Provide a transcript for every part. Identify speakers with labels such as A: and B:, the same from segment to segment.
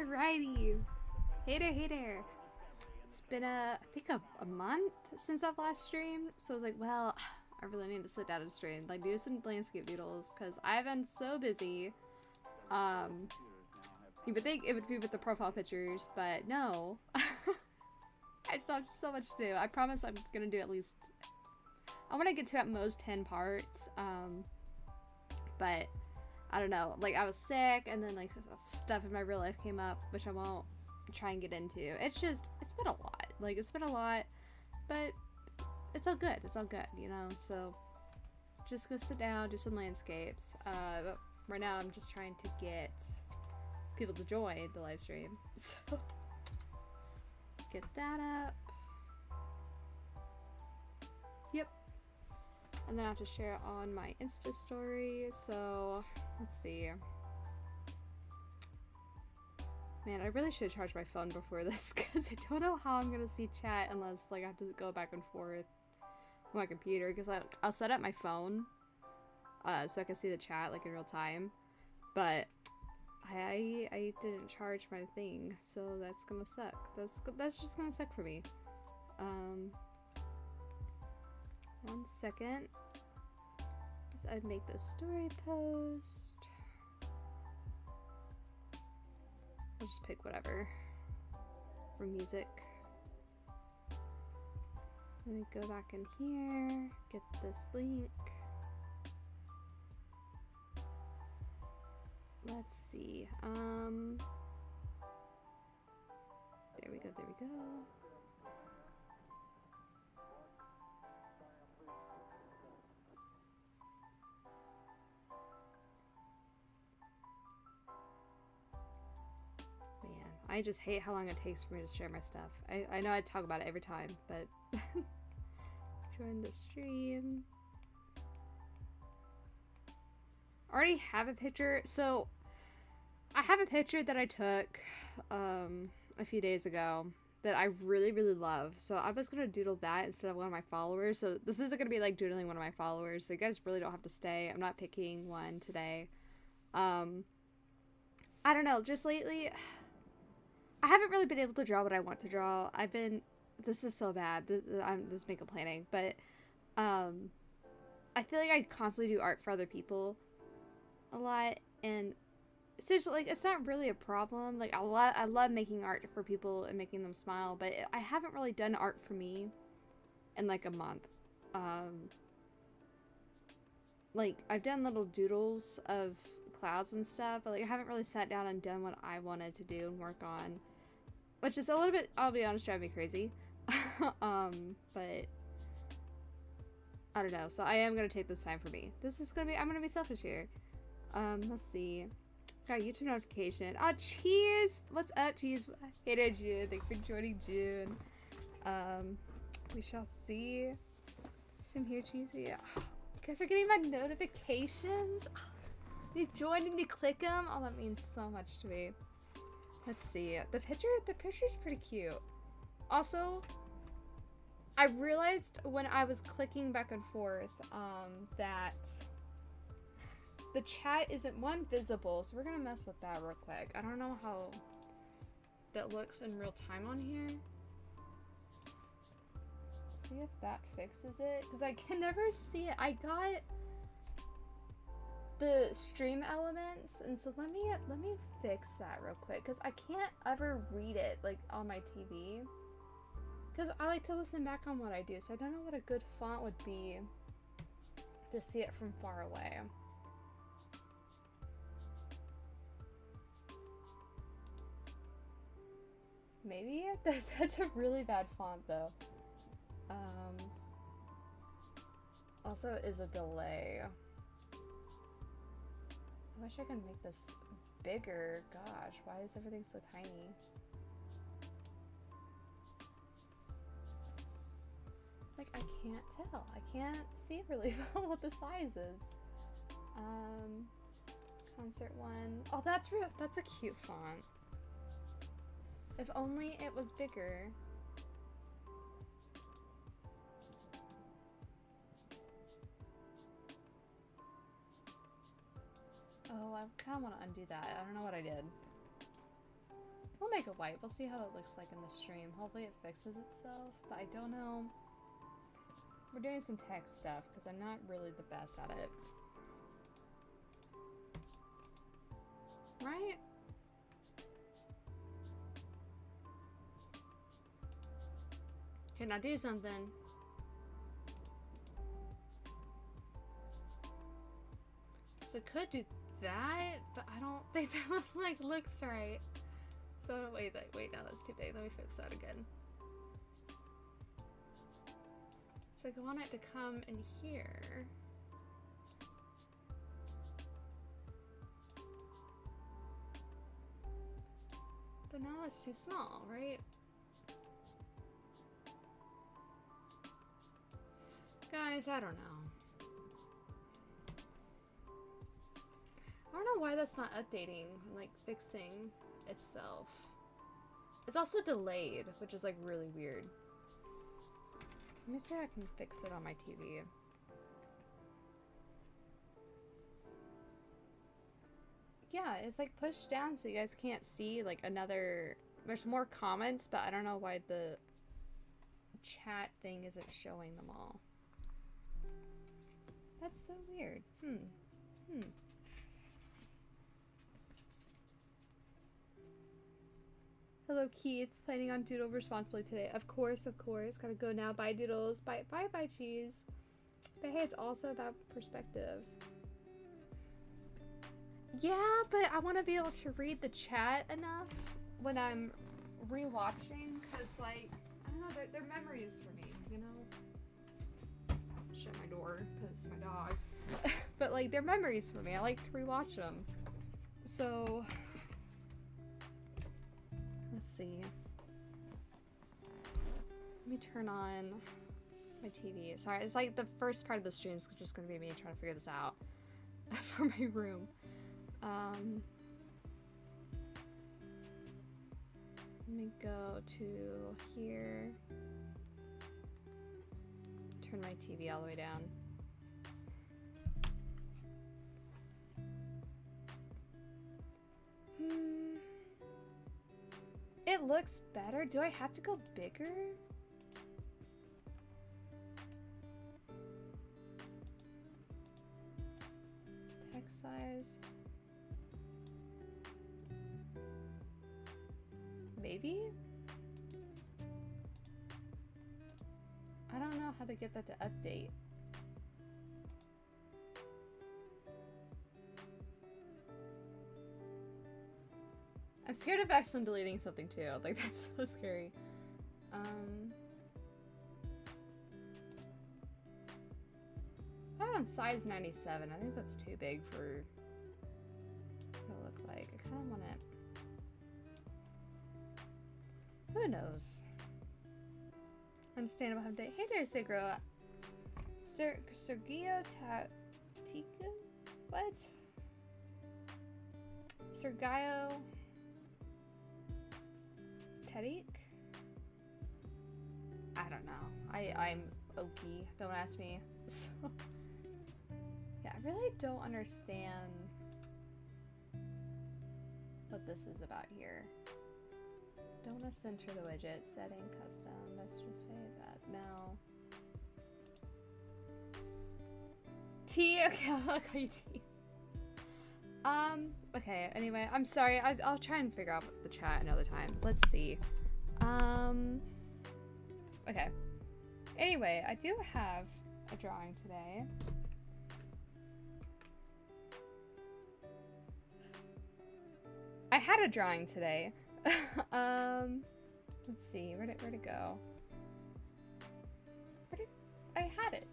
A: Alrighty. Hey there. It's been I think a month since I've last streamed, so I was like, well, I really need to sit down and stream, like do some landscape doodles, because I've been so busy. You would think it would be with the profile pictures, but no. I still have so much to do. I promise I'm gonna do at least, I want to get to at most 10 parts, but I don't know, like I was sick and then like stuff in my real life came up, which I won't try and get into. It's been a lot, but it's all good, you know, so just go sit down, do some landscapes. But right now I'm just trying to get people to join the live stream, so get that up. Yep. And then I have to share it on my Insta story, so let's see. Man, I really should charge my phone before this, because I don't know how I'm gonna see chat unless like I have to go back and forth on my computer, because I'll set up my phone so I can see the chat like in real time, but I didn't charge my thing, so that's gonna suck. That's just gonna suck for me. 1 second. So I'd make the story post. I'll just pick whatever for music. Let me go back in here, get this link. Let's see. There we go. Man, I just hate how long it takes for me to share my stuff. I know I talk about it every time, but join the stream. Already have a picture. So I have a picture that I took a few days ago that I really love, so I was gonna doodle that instead of one of my followers. So this isn't gonna be like doodling one of my followers, so you guys really don't have to stay. I'm not picking one today. I don't know, just lately I haven't really been able to draw what I want to draw. This is so bad, I'm this makeup planning, but I feel like I constantly do art for other people a lot, and essentially, like, it's not really a problem. Like, I love making art for people and making them smile, but I haven't really done art for me in like a month. Like, I've done little doodles of clouds and stuff, but like I haven't really sat down and done what I wanted to do and work on, which is a little bit, I'll be honest, driving me crazy. But I don't know, so I am gonna take this time for me. I'm gonna be selfish here. Let's see. Got a YouTube notification. Oh, Cheese! What's up, Cheese? Hey there, June. Thanks for joining, June. We shall see. Sim here, Cheesy. Oh, you guys are getting my notifications? Oh, you joined and you click them? Oh, that means so much to me. Let's see. The picture's pretty cute. Also, I realized when I was clicking back and forth, that the chat isn't visible, so we're gonna mess with that real quick. I don't know how that looks in real time on here. See if that fixes it, because I can never see it. I got the stream elements, and so let me fix that real quick, because I can't ever read it like on my TV, because I like to listen back on what I do, so I don't know what a good font would be to see it from far away. Maybe that's a really bad font though. Also is a delay. I wish I could make this bigger. Gosh, why is everything so tiny? Like, I can't tell. I can't see really well what the size is. Concert one. Oh, that's a cute font. If only it was bigger. Oh, I kind of want to undo that. I don't know what I did. make it white. We'll see how it looks like in the stream. Hopefully it fixes itself, but I don't know. We're doing some tech stuff because I'm not really the best at it. Right? Can I do something? So I could do that, but I don't think that like looks right. So wait, no, that's too big. Let me fix that again. So I want it to come in here. But now that's too small, right? Guys, I don't know. I don't know why that's not updating, like fixing itself. It's also delayed, which is like really weird. Let me see if I can fix it on my TV. Yeah, it's like pushed down so you guys can't see like another... There's more comments, but I don't know why the chat thing isn't showing them all. That's so weird. Hello, Keith. Planning on doodle responsibly today. Of course, of course. Gotta go now. Bye, doodles. Bye, bye, bye, cheese. But hey, it's also about perspective. Yeah, but I want to be able to read the chat enough when I'm rewatching, because, like, I don't know, they're memories for me, you know? Shut my door, because my dog. But, like, they're memories for me. I like to rewatch them. So... Let's see. Let me turn on my TV. Sorry, it's like the first part of the stream is just gonna be me trying to figure this out for my room. Let me go to here. Turn my TV all the way down. It looks better. Do I have to go bigger? Text size. Maybe? I don't know how to get that to update. I'm scared of accidentally deleting something too. Like, that's so scary. I'm on size 97. I think that's too big for what it looks like. I kind of want it. Who knows? Understandable have day. Hey there, Sigro. Sergio Tika? What? Sergio Tariq? I don't know. I'm Oki. Don't ask me. So, yeah, I really don't understand what this is about here. Don't want to center the widget. Setting custom. Let's just fade that. No. T. Okay, I'll call you T. Okay, anyway, I'm sorry. I'll try and figure out the chat another time. Let's see. Okay. Anyway, I do have a drawing today. I had a drawing today. Let's see. Where'd it go? I had it.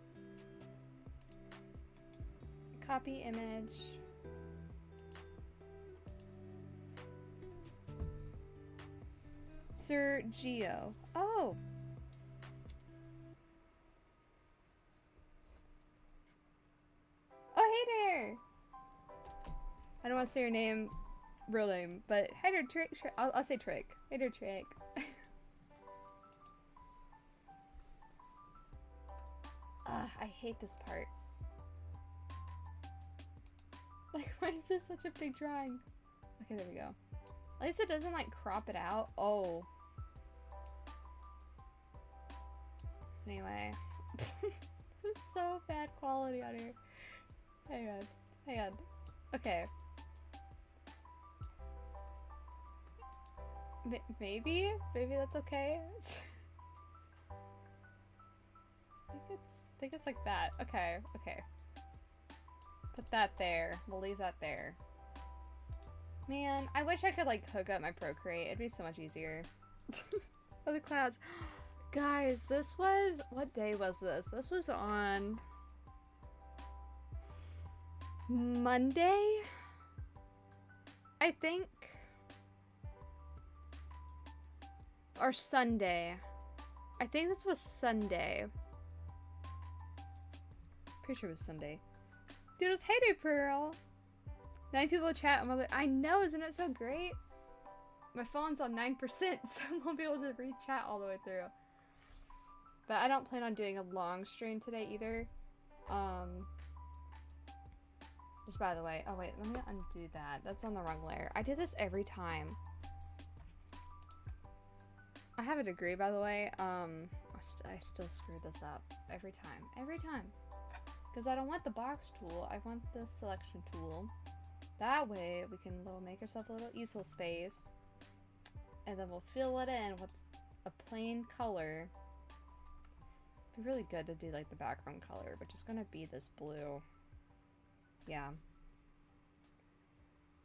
A: Copy image. Sergio. Oh. Oh, hey there. I don't want to say your name, real name, but hey there, Trick. I'll say Trick. Hey there, Trick. I hate this part. Like, why is this such a big drawing? Okay, there we go. At least it doesn't like crop it out. Oh. Anyway. It's so bad quality on here. Hang on. Hang on. Okay. Maybe that's okay. I think it's like that. Okay, okay. Put that there. We'll leave that there. Man, I wish I could like hook up my Procreate. It'd be so much easier. Oh, the clouds. Guys, this was, what day was this? This was on Monday, I think. Or Sunday. I think this was Sunday. Pretty sure it was Sunday. Doodles, hey dude, Pearl. 9 people chat. I know, isn't it so great? My phone's on 9%, so I won't be able to read chat all the way through. But I don't plan on doing a long stream today either. Just by the way. Oh wait, let me undo that. That's on the wrong layer. I do this every time. I have a degree, by the way. I still screw this up every time. Every time. Because I don't want the box tool. I want the selection tool. That way, we can make ourselves a little easel space. And then we'll fill it in with a plain color. It'd be really good to do like the background color, which is gonna be this blue. Yeah.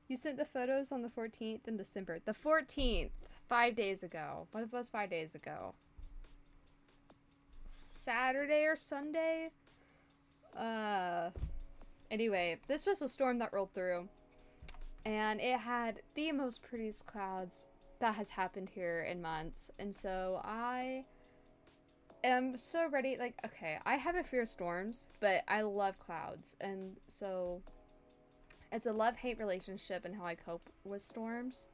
A: You sent the photos on the 14th in December. The 14th! 5 days ago. What was 5 days ago? Saturday or Sunday? Anyway, this was a storm that rolled through. And it had the most prettiest clouds that has happened here in months. And so I am so ready. Like, okay, I have a fear of storms, but I love clouds. And so it's a love-hate relationship in how I cope with storms.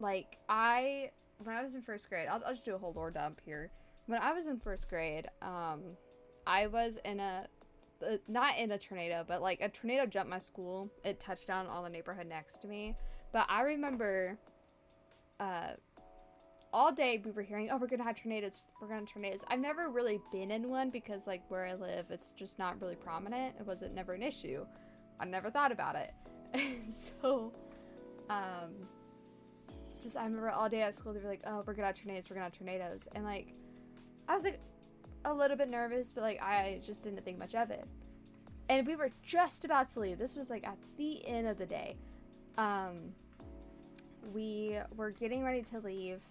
A: Like, when I was in first grade, I'll just do a whole lore dump here. When I was in first grade, I was in not in a tornado, but like a tornado jumped my school. It touched down on the neighborhood next to me. But I remember, all day we were hearing, oh, we're gonna have tornadoes, we're gonna have tornadoes. I've never really been in one because like where I live, it's just not really prominent. It wasn't never an issue. I never thought about it. And so, I remember all day at school they were like, oh, we're gonna have tornadoes, we're gonna have tornadoes. And like, I was like a little bit nervous, but like I just didn't think much of it. And we were just about to leave. This was like at the end of the day. We were getting ready to leave.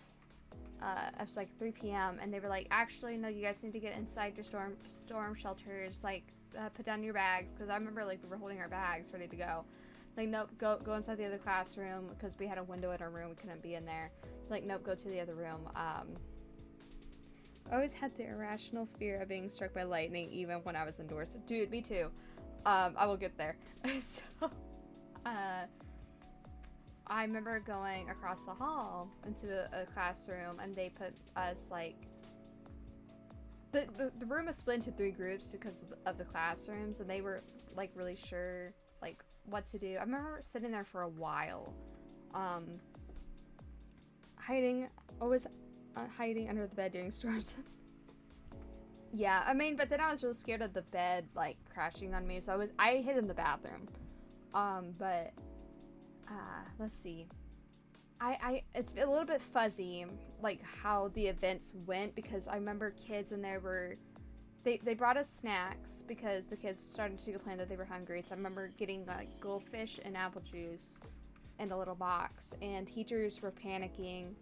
A: It was like 3 p.m. and they were like, actually, no, you guys need to get inside your storm shelters. Like, put down your bags, because I remember like we were holding our bags ready to go. Like, nope, go inside the other classroom, because we had a window in our room. We couldn't be in there. Like, nope, go to the other room. I always had the irrational fear of being struck by lightning, even when I was indoors. Dude, me too. I will get there. So, I remember going across the hall into a classroom, and they put us, like, the room was split into 3 groups because of the classrooms, and they were, like, really sure, like, what to do. I remember sitting there for a while, always hiding under the bed during storms. Yeah, I mean, but then I was really scared of the bed, like, crashing on me, so I hid in the bathroom. But let's see. It's a little bit fuzzy, like, how the events went, because I remember kids in there they brought us snacks, because the kids started to complain that they were hungry, so I remember getting, like, goldfish and apple juice in a little box, and teachers were panicking,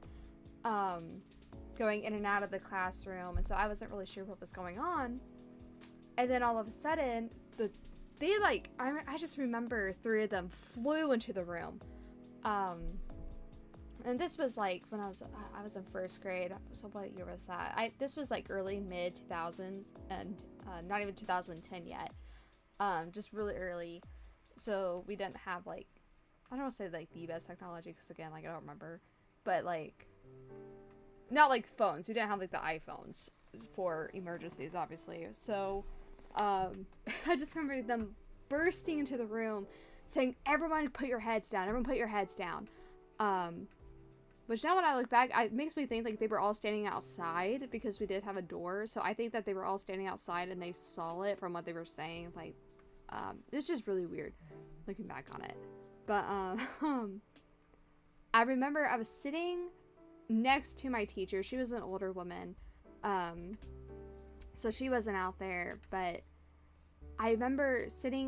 A: going in and out of the classroom, and so I wasn't really sure what was going on. And then all of a sudden, I just remember 3 of them flew into the room. And this was like when I was in first grade. So what year was that? This was like early mid 2000s, and not even 2010 yet. Just really early. So we didn't have, like, I don't want to say like the best technology, because again, like, I don't remember, but like, not like phones. We didn't have like the iPhones for emergencies, obviously. So I just remember them bursting into the room, saying, everyone put your heads down, everyone put your heads down. Which now when I look back, it makes me think like they were all standing outside because we did have a door. So I think that they were all standing outside and they saw it from what they were saying. Like, it's just really weird looking back on it. But, I remember I was sitting next to my teacher. She was an older woman. So she wasn't out there, but I remember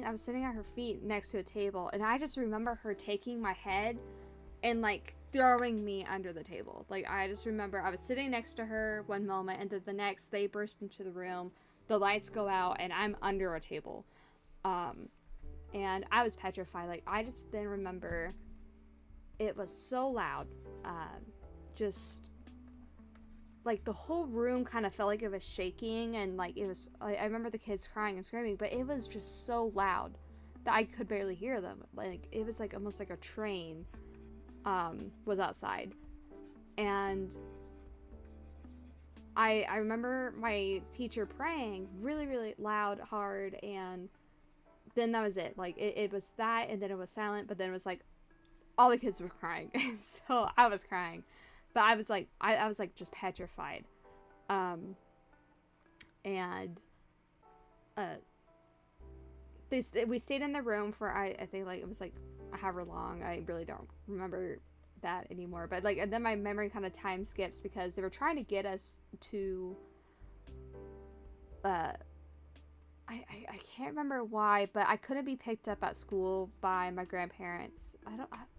A: I was sitting at her feet next to a table, and I just remember her taking my head and like throwing me under the table. Like, I just remember I was sitting next to her one moment, and then the next they burst into the room, the lights go out, and I'm under a table. And I was petrified. Like, I just then remember it was so loud. Just like the whole room kind of felt like it was shaking, and like it was, I remember the kids crying and screaming, but it was just so loud that I could barely hear them. Like, it was like almost like a train was outside. And I remember my teacher praying really, really loud, hard, and then that was it. Like, it was that, and then it was silent, but then it was like all the kids were crying. And so I was crying. But I was like, I was like just petrified. And we stayed in the room for, I think like it was like however long. I really don't remember that anymore. But like, and then my memory kind of time skips because they were trying to get us to, I can't remember why, but I couldn't be picked up at school by my grandparents.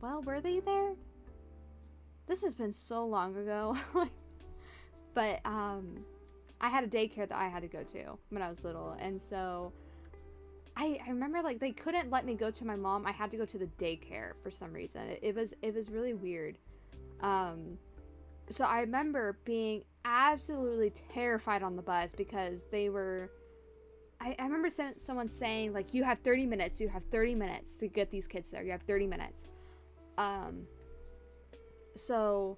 A: Well, were they there? This has been so long ago. But I had a daycare that I had to go to when I was little, and so I remember like they couldn't let me go to my mom. I had to go to the daycare for some reason. It was really weird. So I remember being absolutely terrified on the bus because they were, I remember someone saying like, you have 30 minutes to get these kids there. You have 30 minutes. So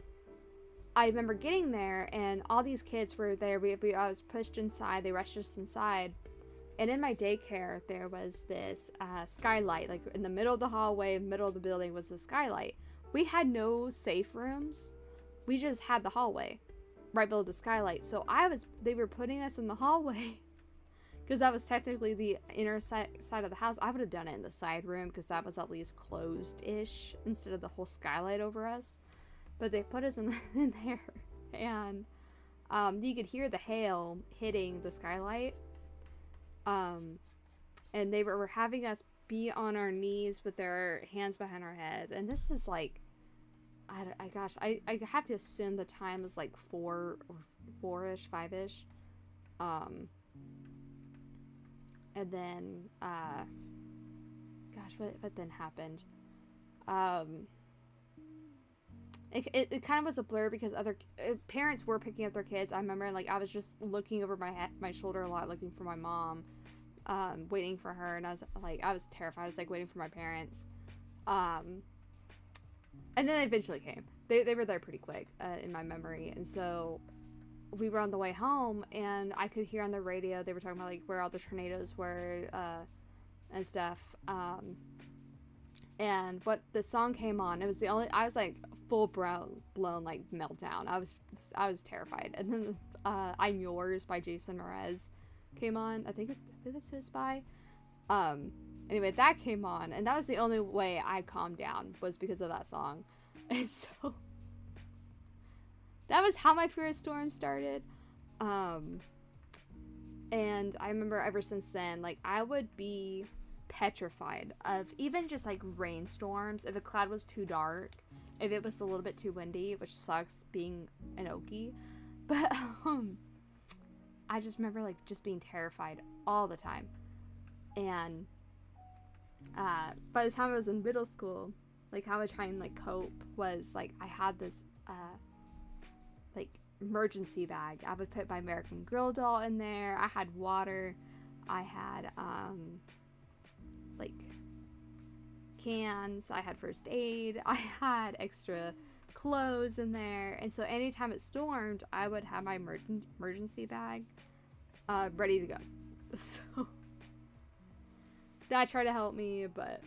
A: I remember getting there and all these kids were there. I was pushed inside. They rushed us inside. And in my daycare, there was this skylight. Like in the middle of the hallway, middle of the building was the skylight. We had no safe rooms. We just had the hallway right below the skylight. So they were putting us in the hallway because that was technically the inner side of the house. I would have done it in the side room because that was at least closed-ish instead of the whole skylight over us. But they put us in there, and you could hear the hail hitting the skylight. And they were having us be on our knees with their hands behind our head. And this is like, I have to assume the time was like 4-ish, 5-ish. And then, gosh, what then happened? It kind of was a blur because other parents were picking up their kids. I remember like I was just looking over my shoulder a lot, looking for my mom, waiting for her, and I was terrified. I was like waiting for my parents, and then they eventually came. They were there pretty quick in my memory, and so we were on the way home, and I could hear on the radio they were talking about like where all the tornadoes were and stuff. And what the song came on, it was the only, I was like full blown like meltdown. I was terrified. And then I'm Yours by Jason Mraz came on. I think that's who it's by. Anyway, that came on, and that was the only way I calmed down was because of that song. And so that was how my fear of storms started. And I remember ever since then, like I would be petrified of even just like rainstorms. If a cloud was too dark, if it was a little bit too windy, which sucks being an Okie, but I just remember like just being terrified all the time. And by the time I was in middle school, like how I was trying to like cope was like I had this like emergency bag. I would put my American Girl doll in there. I had water. I had like cans. I had first aid. I had extra clothes in there. And so anytime it stormed, I would have my emergency bag ready to go. So that tried to help me, but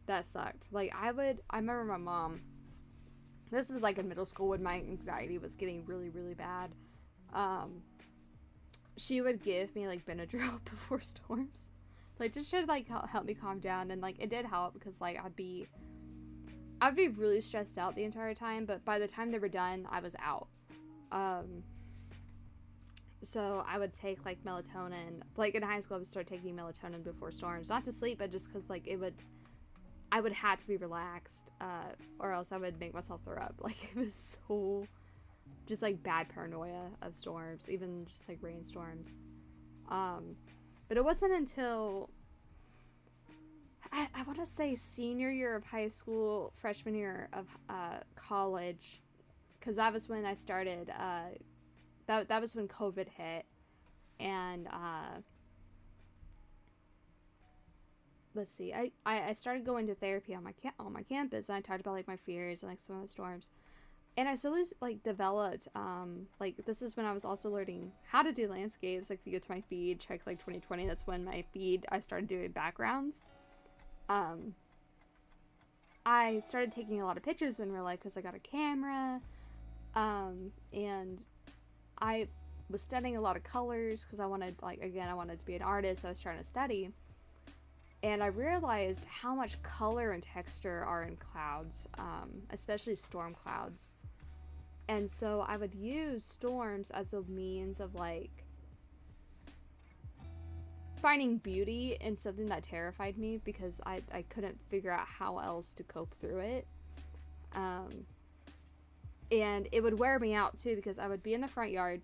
A: that sucked. Like, I remember my mom, this was like in middle school when my anxiety was getting really, really bad. She would give me like Benadryl before storms. Like, just to like help me calm down. And like, it did help because like I'd be really stressed out the entire time, but by the time they were done, I was out. So I would take like melatonin. Like in high school, I would start taking melatonin before storms, not to sleep, but just because like I would have to be relaxed, or else I would make myself throw up. Like, it was so just like bad paranoia of storms, even just like rainstorms. But it wasn't until I want to say senior year of high school, freshman year of college, because that was when I started. That was when COVID hit, and let's see, I started going to therapy on my campus, and I talked about like my fears and like some of the storms, and I slowly like developed like, this is when I was also learning how to do landscapes. Like, if you go to my feed, check like 2020, that's when my feed I started doing backgrounds. I started taking a lot of pictures in real life because I got a camera, and I was studying a lot of colors because I wanted, like, again, I wanted to be an artist. So I was trying to study, and I realized how much color and texture are in clouds, especially storm clouds. And so I would use storms as a means of like finding beauty in something that terrified me, because I couldn't figure out how else to cope through it. And it would wear me out too, because I would be in the front yard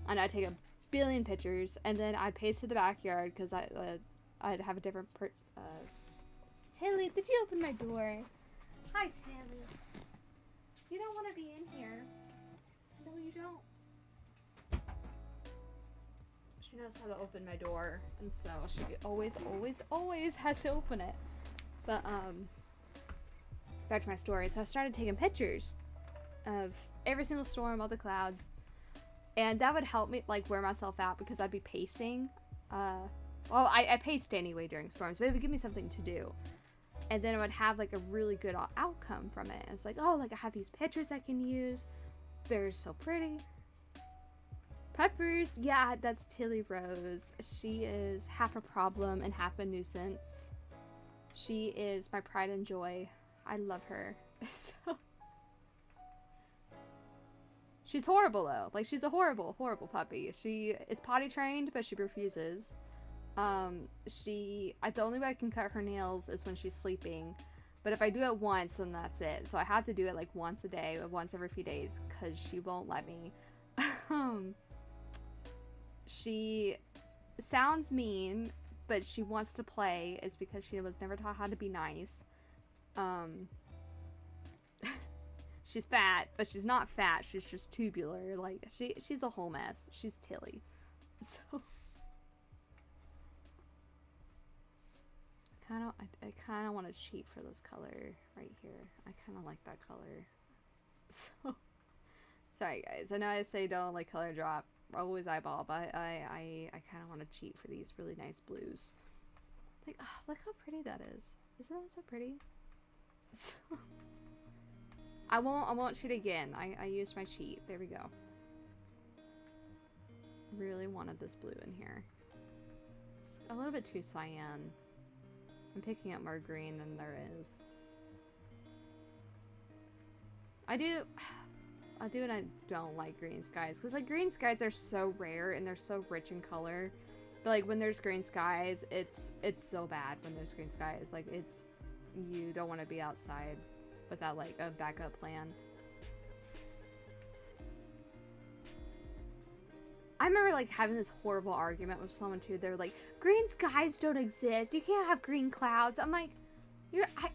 A: and I'd take a billion pictures, and then I'd pace to the backyard because I'd have a different Tilly, did you open my door? Hi, Tilly. You don't want to be in here. No, you don't. She knows how to open my door, and so she always has to open it. But back to my story. So I started taking pictures of every single storm, all the clouds, and that would help me like wear myself out, because I'd be pacing. Well, I paced anyway during storms, but it would give me something to do, and then I would have like a really good outcome from it. It's like, oh, like I have these pictures I can use. They're so pretty. Peppers, yeah, that's Tilly Rose. She is half a problem and half a nuisance. She is my pride and joy. I love her. So she's horrible though. Like, she's a horrible, horrible puppy. She is potty trained, but she refuses. The only way I can cut her nails is when she's sleeping. But if I do it once, then that's it. So I have to do it like once a day, or once every few days, because she won't let me. She sounds mean, but she wants to play. It's because she was never taught how to be nice. She's fat, but she's not fat. She's just tubular. Like, she's a whole mess. She's Tilly. So I kind of want to cheat for this color right here. I kind of like that color. So sorry guys. I know I say don't like color drop, always eyeball, but I kind of want to cheat for these really nice blues. Like, oh, look how pretty that is. Isn't that so pretty? So I won't cheat again. I used my cheat. There we go. Really wanted this blue in here. It's a little bit too cyan. I'm picking up more green than there is. I do and I don't like green skies, because like green skies are so rare and they're so rich in color. But like when there's green skies, it's so bad when there's green skies. Like, you don't want to be outside without like a backup plan. I remember like having this horrible argument with someone too. They're like, green skies don't exist. You can't have green clouds. I'm like,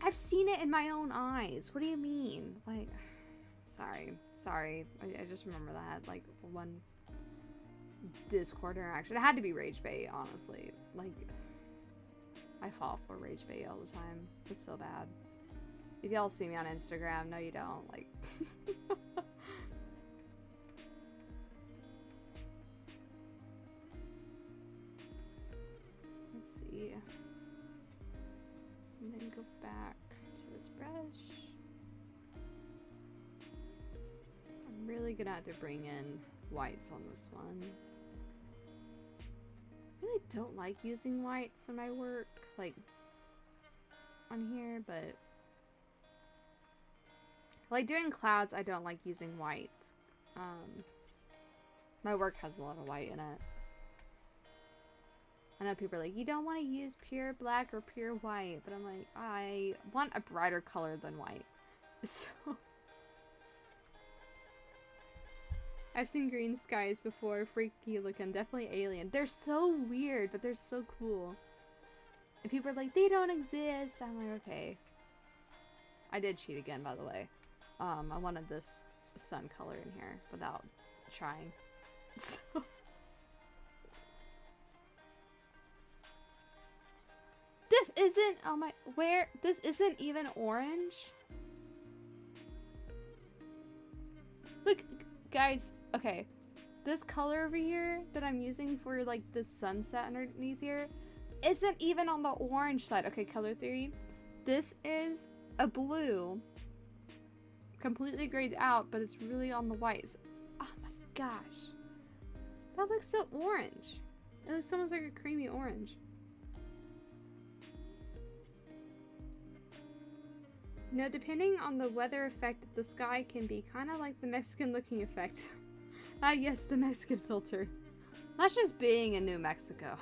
A: I've seen it in my own eyes. What do you mean? Like, sorry. I just remember that, like, one Discord interaction. It had to be rage bait, honestly. Like, I fall for rage bait all the time. It's so bad. If y'all see me on Instagram, no you don't. Like, let's see. And then go back. this brush. I'm really gonna have to bring in whites on this one. I really don't like using whites in my work, like on here, but like doing clouds, I don't like using whites. My work has a lot of white in it. I know people are like, you don't want to use pure black or pure white, but I'm like, I want a brighter color than white. So I've seen green skies before, freaky looking, definitely alien. They're so weird, but they're so cool. And people are like, they don't exist. I'm like, okay. I did cheat again, by the way. I wanted this sun color in here without trying. So this isn't, oh my, where? This isn't even orange? Look, guys, okay. This color over here that I'm using for like the sunset underneath here isn't even on the orange side. Okay, color theory. This is a blue. Completely grayed out, but it's really on the white. Oh my gosh. That looks so orange. It looks almost like a creamy orange. No, depending on the weather effect, the sky can be kind of like the Mexican looking effect. Ah, yes, the Mexican filter. That's just being in New Mexico.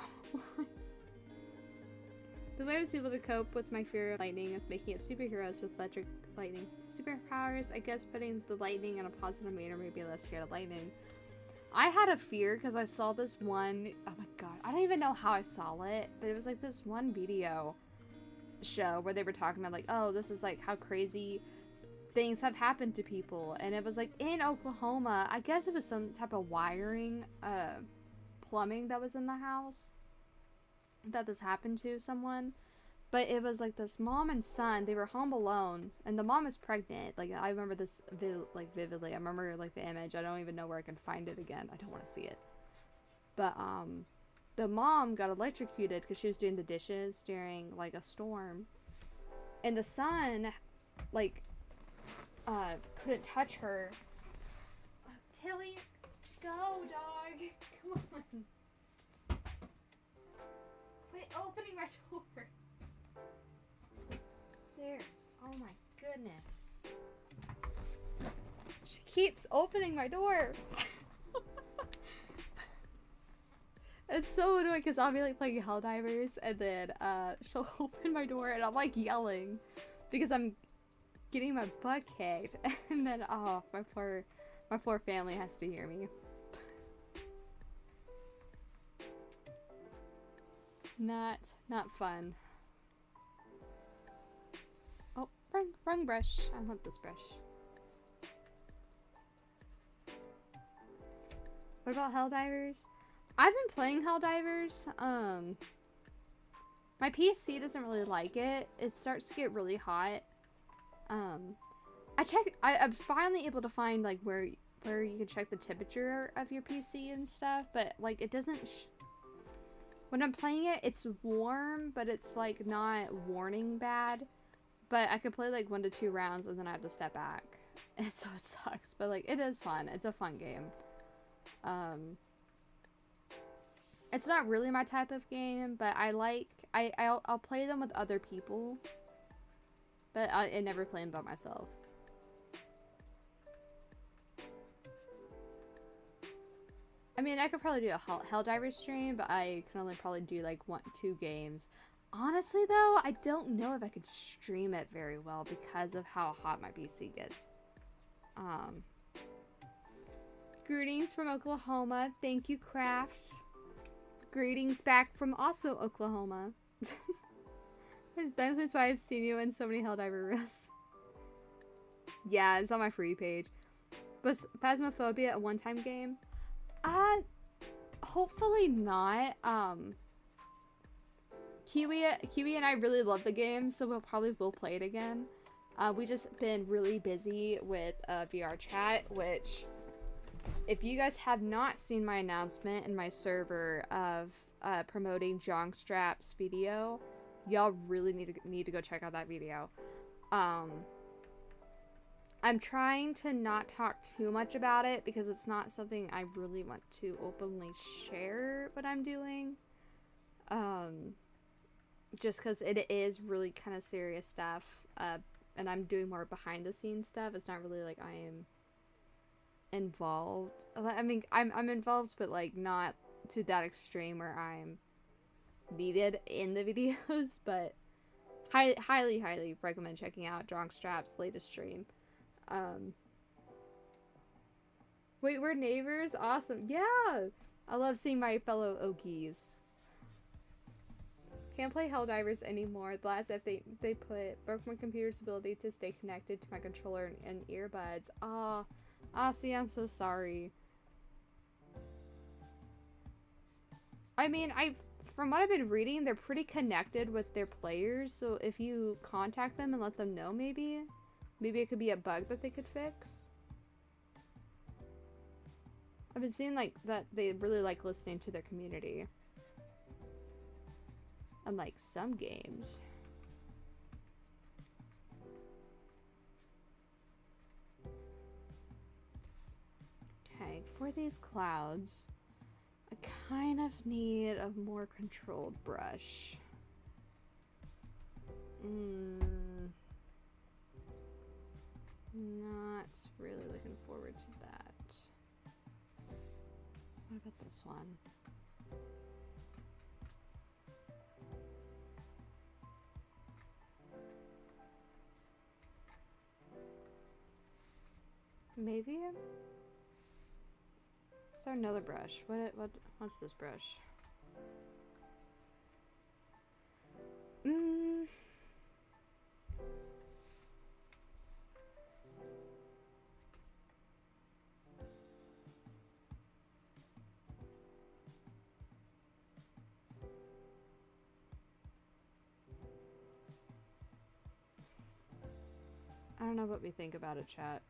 A: The way I was able to cope with my fear of lightning is making up superheroes with electric lightning. Superpowers, I guess putting the lightning in a positive manner made me less scared of lightning. I had a fear because I saw this one, oh my god, I don't even know how I saw it, but it was like this one video show where they were talking about like, oh, this is like how crazy things have happened to people, and it was like in Oklahoma. I guess it was some type of wiring, plumbing that was in the house that this happened to someone. But it was like this mom and son, they were home alone, and the mom is pregnant. Like, I remember this vividly. I remember like the image. I don't even know where I can find it again. I don't want to see it. But the mom got electrocuted because she was doing the dishes during like a storm, and the son like couldn't touch her. Oh, Tilly, go, dog. Come on. Quit opening my door. There. Oh my goodness. She keeps opening my door. It's so annoying because I'll be like playing Helldivers, and then she'll open my door and I'm like yelling because I'm getting my butt kicked, and then oh, my poor family has to hear me. Not fun. Oh, wrong brush. I want this brush. What about Helldivers? I've been playing Helldivers. My PC doesn't really like it. It starts to get really hot. I'm finally able to find like where you can check the temperature of your PC and stuff, but like it doesn't. When I'm playing it, it's warm, but it's like not warning bad. But I could play like 1 to 2 rounds and then I have to step back, and so it sucks. But like it is fun. It's a fun game. It's not really my type of game, but I'll play them with other people, but I never play them by myself. I mean, I could probably do a Helldivers stream, but I can only probably do like 1-2 games. Honestly though, I don't know if I could stream it very well because of how hot my PC gets. Greetings from Oklahoma. Thank you, Craft. Greetings back from also Oklahoma. That's why I've seen you in so many Helldiver reels. Yeah, it's on my free page. Was Phasmophobia a one-time game? Hopefully not. Kiwi and I really love the game, so we'll probably play it again. We just been really busy with VR chat, which, if you guys have not seen my announcement in my server of promoting Jongstrap's video, y'all really need to go check out that video. Um, I'm trying to not talk too much about it because it's not something I really want to openly share what I'm doing. Just because it is really kind of serious stuff. And I'm doing more behind the scenes stuff. It's not really like I am involved. I mean, I'm involved, but like not to that extreme where I'm needed in the videos. But highly recommend checking out Drunk latest stream. Wait, we're neighbors? Awesome. Yeah! I love seeing my fellow Okies. Can't play Helldivers anymore. The last app they put broke my computer's ability to stay connected to my controller and earbuds. Ah, see, I'm so sorry. I mean, from what I've been reading, they're pretty connected with their players, so if you contact them and let them know, maybe it could be a bug that they could fix. I've been seeing like that they really like listening to their community. Unlike some games. Okay, for these clouds, I kind of need a more controlled brush. Not really looking forward to that. What about this one? Maybe? Is there another brush? What's this brush? I don't know what we think about it, chat.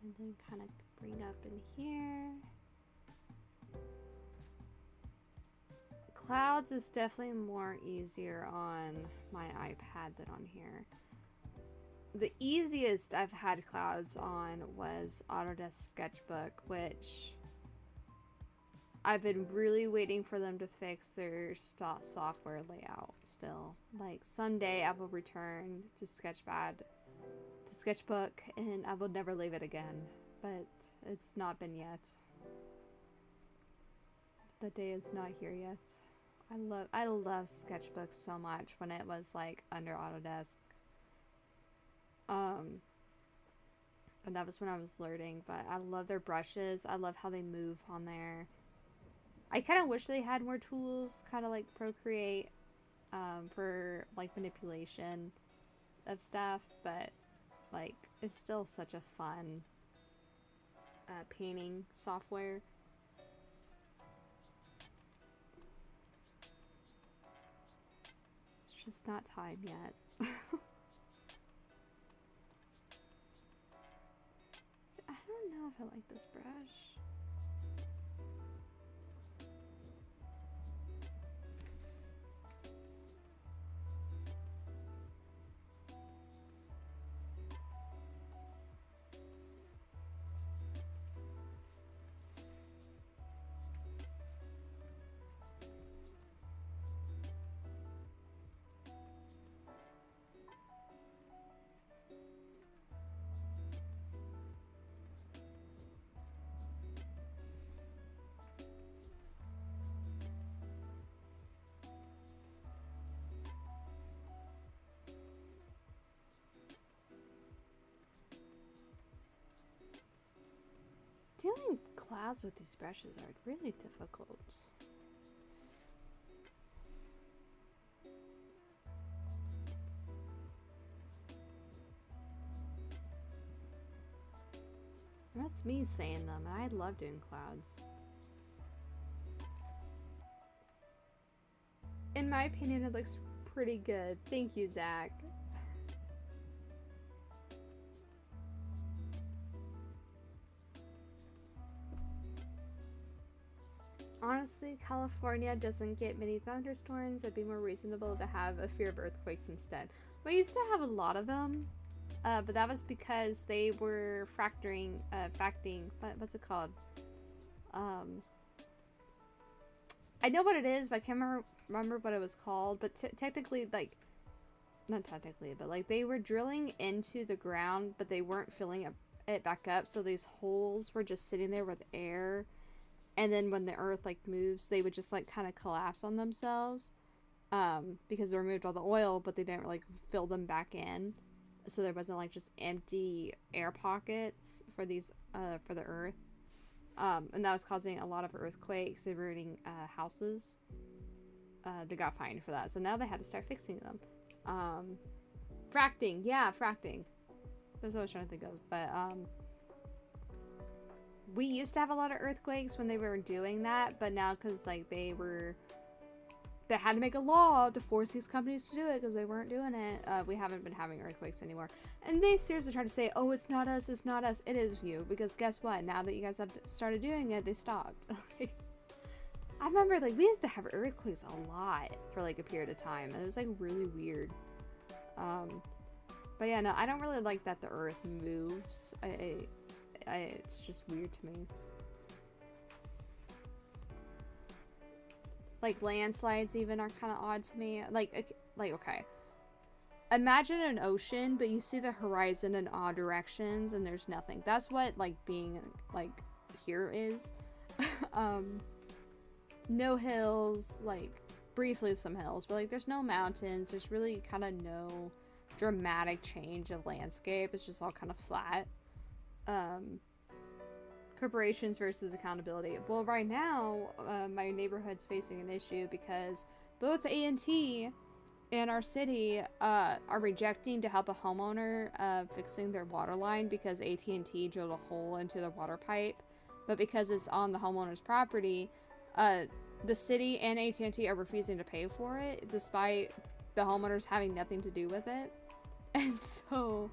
A: And then kind of bring up in here. Clouds is definitely more easier on my iPad than on here. The easiest I've had clouds on was Autodesk Sketchbook, which I've been really waiting for them to fix their software layout still. Like someday I will return to Sketchbook, and I will never leave it again. But it's not been yet. The day is not here yet. I love Sketchbook so much when it was like under Autodesk. And that was when I was learning, but I love their brushes. I love how they move on there. I kind of wish they had more tools, kind of like Procreate, for like manipulation of stuff, but like it's still such a fun painting software. It's just not time yet. So I don't know if I like this brush. Doing clouds with these brushes are really difficult. That's me saying them, and I love doing clouds. In my opinion, it looks pretty good. Thank you, Zach. Honestly, California doesn't get many thunderstorms. It'd be more reasonable to have a fear of earthquakes instead. We used to have a lot of them, but that was because they were facting, what's it called? I know what it is, but I can't remember what it was called, but technically, like, not technically, but like they were drilling into the ground, but they weren't filling it back up, so these holes were just sitting there with air, and then when the earth like moves, they would just like kind of collapse on themselves, because they removed all the oil, but they didn't like fill them back in, so there wasn't like just empty air pockets for these for the earth, and that was causing a lot of earthquakes, eroding houses. They got fined for that, so now they had to start fixing them. Fracting, yeah, fracting. That's what I was trying to think of, but we used to have a lot of earthquakes when they were doing that, but now because like they had to make a law to force these companies to do it because they weren't doing it, we haven't been having earthquakes anymore. And they seriously try to say, oh, it's not us, it's not us. It is you, because guess what, now that you guys have started doing it, they stopped. I remember like we used to have earthquakes a lot for like a period of time, and it was like really weird. But yeah, no, I don't really like that the earth moves. It's just weird to me. Like landslides even are kind of odd to me. Like okay, imagine an ocean, but you see the horizon in all directions, and there's nothing. That's what like being like here is. No hills, like briefly some hills, but like there's no mountains. There's really kind of no dramatic change of landscape. It's just all kind of flat. Corporations versus accountability. Well, right now, my neighborhood's facing an issue because both A&T and our city are rejecting to help a homeowner fixing their water line because AT&T drilled a hole into the water pipe, but because it's on the homeowner's property, the city and AT&T are refusing to pay for it, despite the homeowners having nothing to do with it. And so,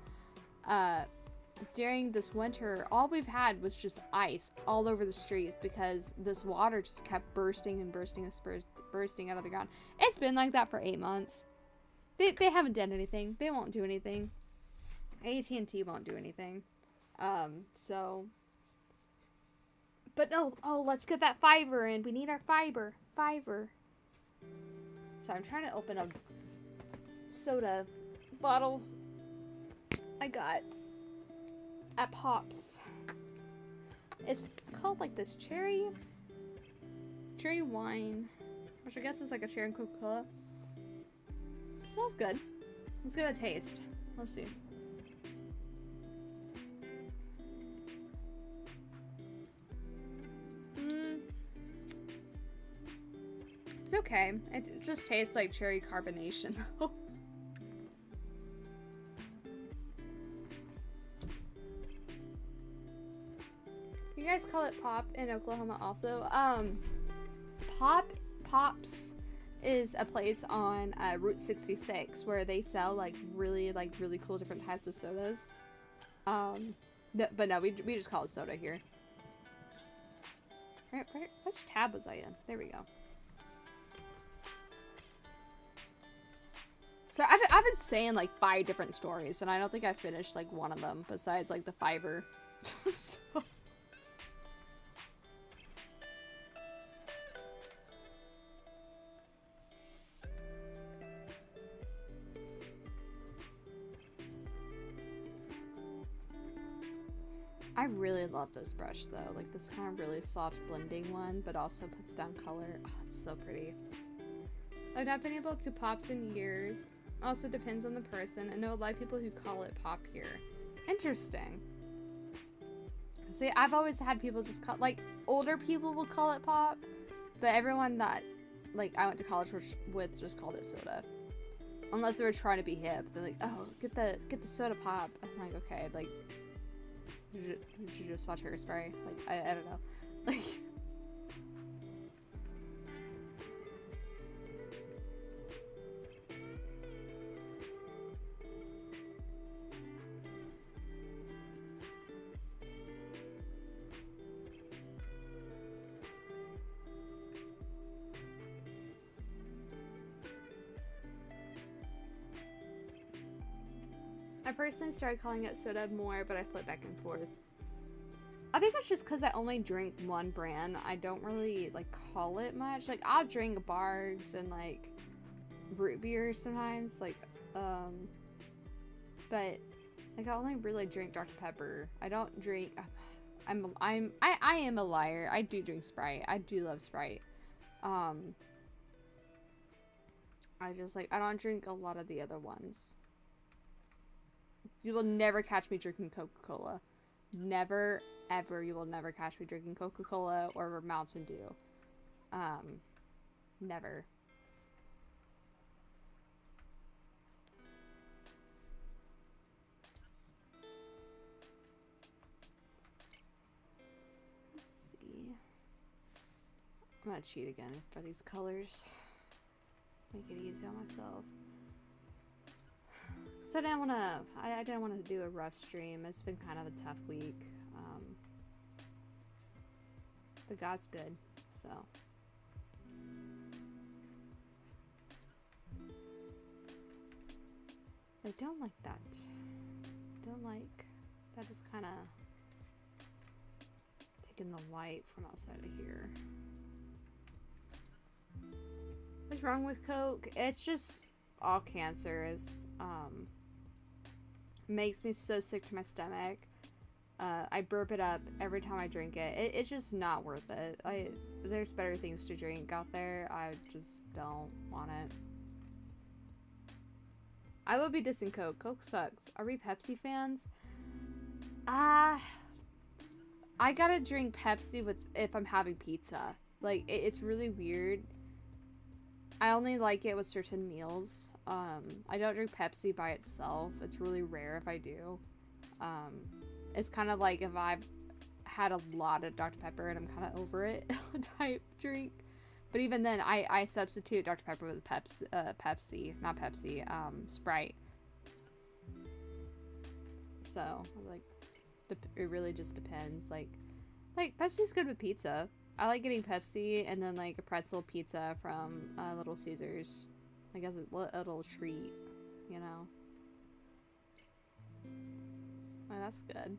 A: during this winter, all we've had was just ice all over the streets because this water just kept bursting and bursting and bursting out of the ground. It's been like that for 8 months. They haven't done anything. They won't do anything. AT&T won't do anything. So... But no, oh, let's get that fiber in. We need our fiber. So I'm trying to open a soda bottle I got at Pops. It's called like this cherry wine, which I guess is like a cherry and Coca-Cola. It smells good. Let's give it a taste. Let's see. It's okay. It just tastes like cherry carbonation though. You guys call it Pop in Oklahoma also? Pops is a place on Route 66 where they sell like really cool different types of sodas. But no, we just call it soda here. Alright, which tab was I in? There we go. So I've been saying like 5 different stories, and I don't think I finished like one of them besides like the fiber. So. I really love this brush though, like this kind of really soft blending one, but also puts down color. Oh, it's so pretty. I've not been able to Pops in years. Also depends on the person. I know a lot of people who call it Pop here. Interesting. See, I've always had people just call, like, older people will call it Pop, but everyone that, like, I went to college with just called it soda. Unless they were trying to be hip. They're like, oh, get the soda Pop. I'm like, okay, like, you should just watch Hairspray. Like, I don't know. Like... personally started calling it soda more, but I flip back and forth. I think it's just because I only drink one brand. I don't really, like, call it much. Like, I'll drink Bargs and, like, root beer sometimes, like, but, like, I only really drink Dr. Pepper. I don't drink, I am a liar. I do drink Sprite. I do love Sprite. I just, like, I don't drink a lot of the other ones. You will never catch me drinking Coca-Cola. Never, ever. You will never catch me drinking Coca-Cola or Mountain Dew. Never. Let's see. I'm gonna cheat again for these colors. Make it easy on myself. So I didn't want to do a rough stream. It's been kind of a tough week. But God's good, so. I don't like that. Don't like that is kind of taking the light from outside of here. What's wrong with Coke? It's just all cancerous. Makes me so sick to my stomach. I burp it up every time I drink it. It's just not worth it. There's better things to drink out there. I just don't want it. I would be dissing Coke. Coke sucks. Are we Pepsi fans? I gotta drink Pepsi if I'm having pizza. Like, it's really weird. I only like it with certain meals. I don't drink Pepsi by itself. It's really rare if I do. It's kind of like if I've had a lot of Dr. Pepper and I'm kind of over it type drink. But even then, I substitute Dr. Pepper with Sprite. So, like, it really just depends. Like Pepsi's good with pizza. I like getting Pepsi and then, like, a pretzel pizza from Little Caesars. Like, as a little treat, you know? Oh, that's good.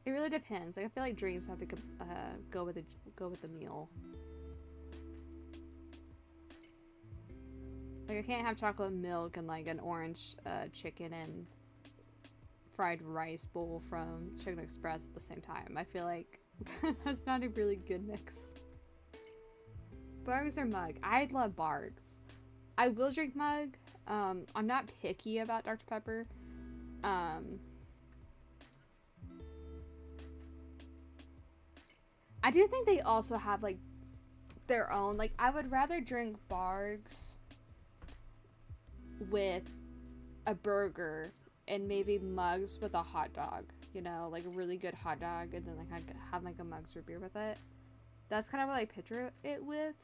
A: It really depends. Like, I feel like drinks have to go with the meal. Like, I can't have chocolate milk and, like, an orange chicken and fried rice bowl from Chicken Express at the same time. I feel like that's not a really good mix. Bargs or mug? I love Bargs. I will drink mug. I'm not picky about Dr. Pepper. I do think they also have, like, their own. Like, I would rather drink Bargs with a burger and maybe mugs with a hot dog, you know, like a really good hot dog, and then, like, I have, like, a mugs root beer with it. That's kind of what I picture it with.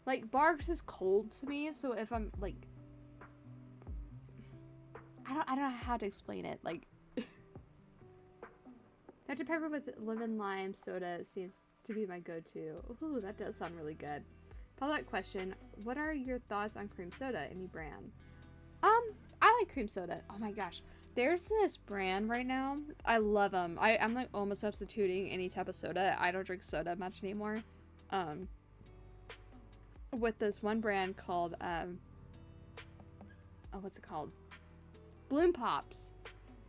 A: Like, Bargs is cold to me, so if I'm, like, I don't know how to explain it. Like, Dr. Pepper with lemon lime soda seems to be my go-to. Ooh, that does sound really good. Follow-up question: what are your thoughts on cream soda? Any brand? I like cream soda. Oh my gosh, there's this brand right now. I love them. I'm like almost substituting any type of soda. I don't drink soda much anymore. With this one brand called oh, what's it called? Bloom Pops.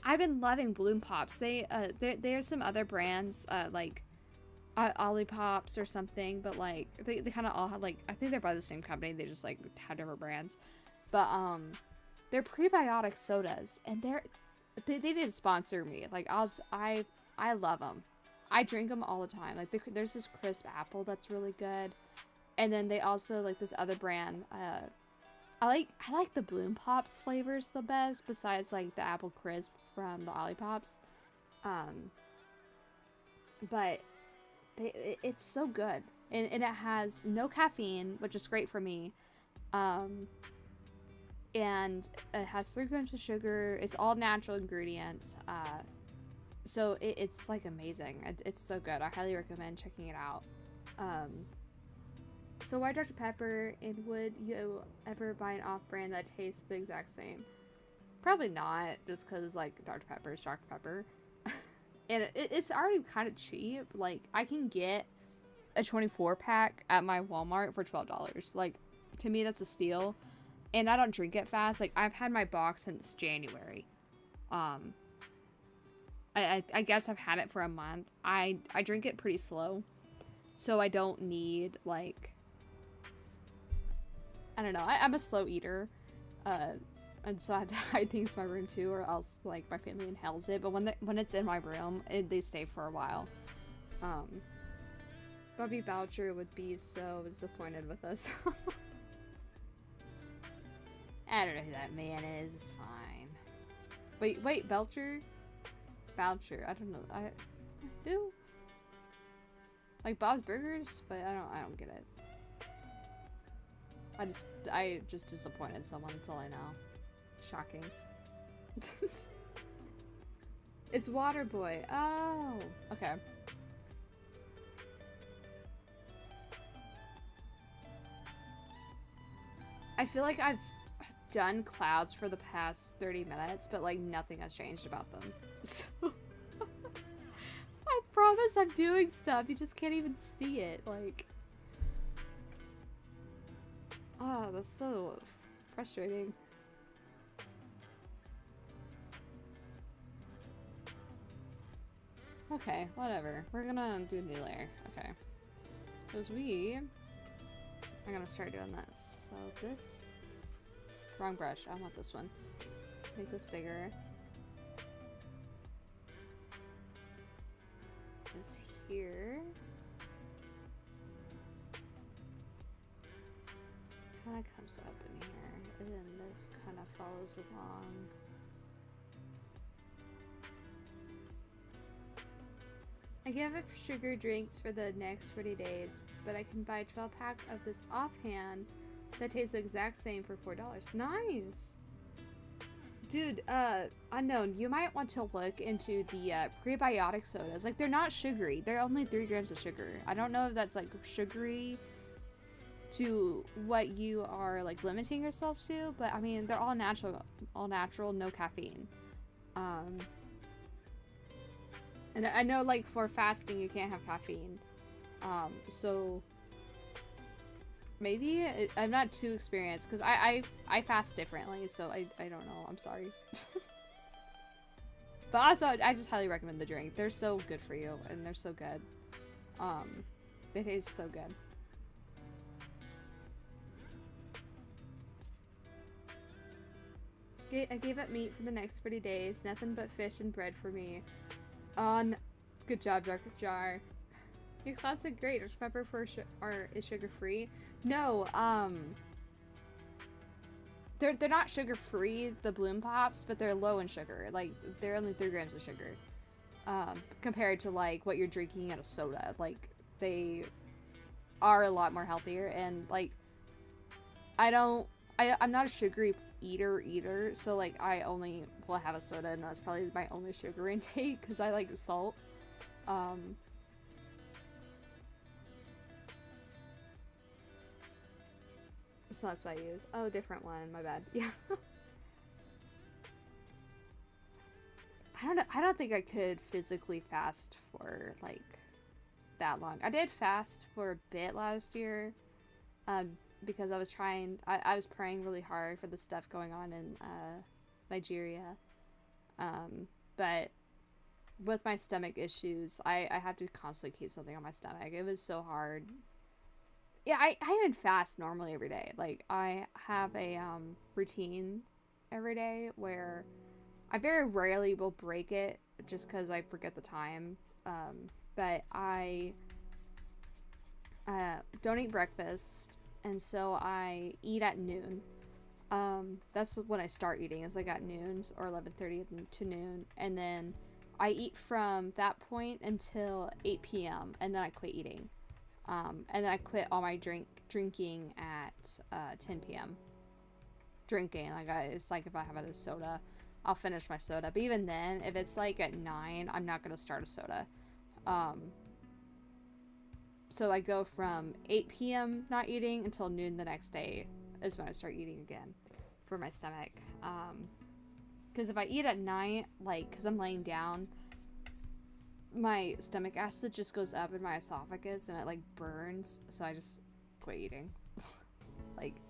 A: I've been loving Bloom Pops. There's some other brands like Ollipops or something, but like they kind of all have, like, I think they're by the same company. They just, like, have different brands, but they're prebiotic sodas, and they did sponsor me. Like, I love them. I drink them all the time. Like, there's this crisp apple that's really good, and then they also, like, this other brand. I like the Bloom Pops flavors the best, besides, like, the apple crisp from the Ollipops. But it's so good, and it has no caffeine, which is great for me. And it has 3 grams of sugar. It's all natural ingredients. So it's, like, amazing. It's so good. I highly recommend checking it out. So why Dr. Pepper, and would you ever buy an off-brand that tastes the exact same? Probably not, just because, like, Dr. Pepper is Dr. Pepper. And it's already kind of cheap. Like, I can get a 24-pack at my Walmart for $12. Like, to me, that's a steal. And I don't drink it fast. Like, I've had my box since January. I guess I've had it for a month. I drink it pretty slow. So I don't need, like... I don't know. I'm a slow eater. And so I have to hide things in my room too, or else, like, my family inhales it. But when it's in my room, they stay for a while. Bobby Boucher would be so disappointed with us. I don't know who that man is. It's fine. Wait, Belcher? Boucher. I don't know. Who? Like Bob's Burgers? But I don't get it. I just disappointed someone. That's all I know. Shocking. It's Waterboy. Oh, okay. I feel like I've done clouds for the past 30 minutes, but like nothing has changed about them. So I promise I'm doing stuff. You just can't even see it. Like, oh, that's so frustrating. Okay, whatever. We're gonna do a new layer. Okay. Because we are gonna start doing this. So this... Wrong brush. I want this one. Make this bigger. This here. Kind of comes up in here. And then this kind of follows along. I give up sugar drinks for the next 40 days, but I can buy a 12-pack of this offhand that tastes the exact same for $4. Nice! Dude, unknown, you might want to look into the prebiotic sodas. Like, they're not sugary. They're only 3 grams of sugar. I don't know if that's, like, sugary to what you are, like, limiting yourself to, but, I mean, they're all natural, no caffeine. And I know, like, for fasting, you can't have caffeine. So maybe I'm not too experienced because I fast differently, so I don't know. I'm sorry. But also, I just highly recommend the drink. They're so good for you, and they're so good. They taste so good. I gave up meat for the next 40 days. Nothing but fish and bread for me. Good job, Dark Jar. Your classic great. Is pepper is sugar free? No, they're not sugar free, the Bloom Pops, but they're low in sugar. Like, they're only 3 grams of sugar. Compared to like what you're drinking at a soda. Like, they are a lot more healthier, and like I'm not a sugary eater either, so like I only will have a soda, and that's probably my only sugar intake because I like salt. So that's what I use. Oh, different one. My bad. Yeah. I don't think I could physically fast for like that long. I did fast for a bit last year, because I was praying really hard for the stuff going on in Nigeria. But with my stomach issues, I had to constantly keep something on my stomach. It was so hard. Yeah, I even fast normally every day. Like, I have a routine every day where I very rarely will break it just because I forget the time. But I don't eat breakfast, and so I eat at noon. That's when I start eating, is like at noon or 11:30 to noon, and then I eat from that point until 8 p.m. and then I quit eating. And then I quit all my drinking at 10 p.m. Drinking, like, it's like if I have a soda, I'll finish my soda. But even then, if it's like at 9, I'm not gonna start a soda. So I go from 8 p.m. not eating until noon the next day is when I start eating again for my stomach. Because if I eat at night, like, because I'm laying down, my stomach acid just goes up in my esophagus and it like burns, so I just quit eating. Like,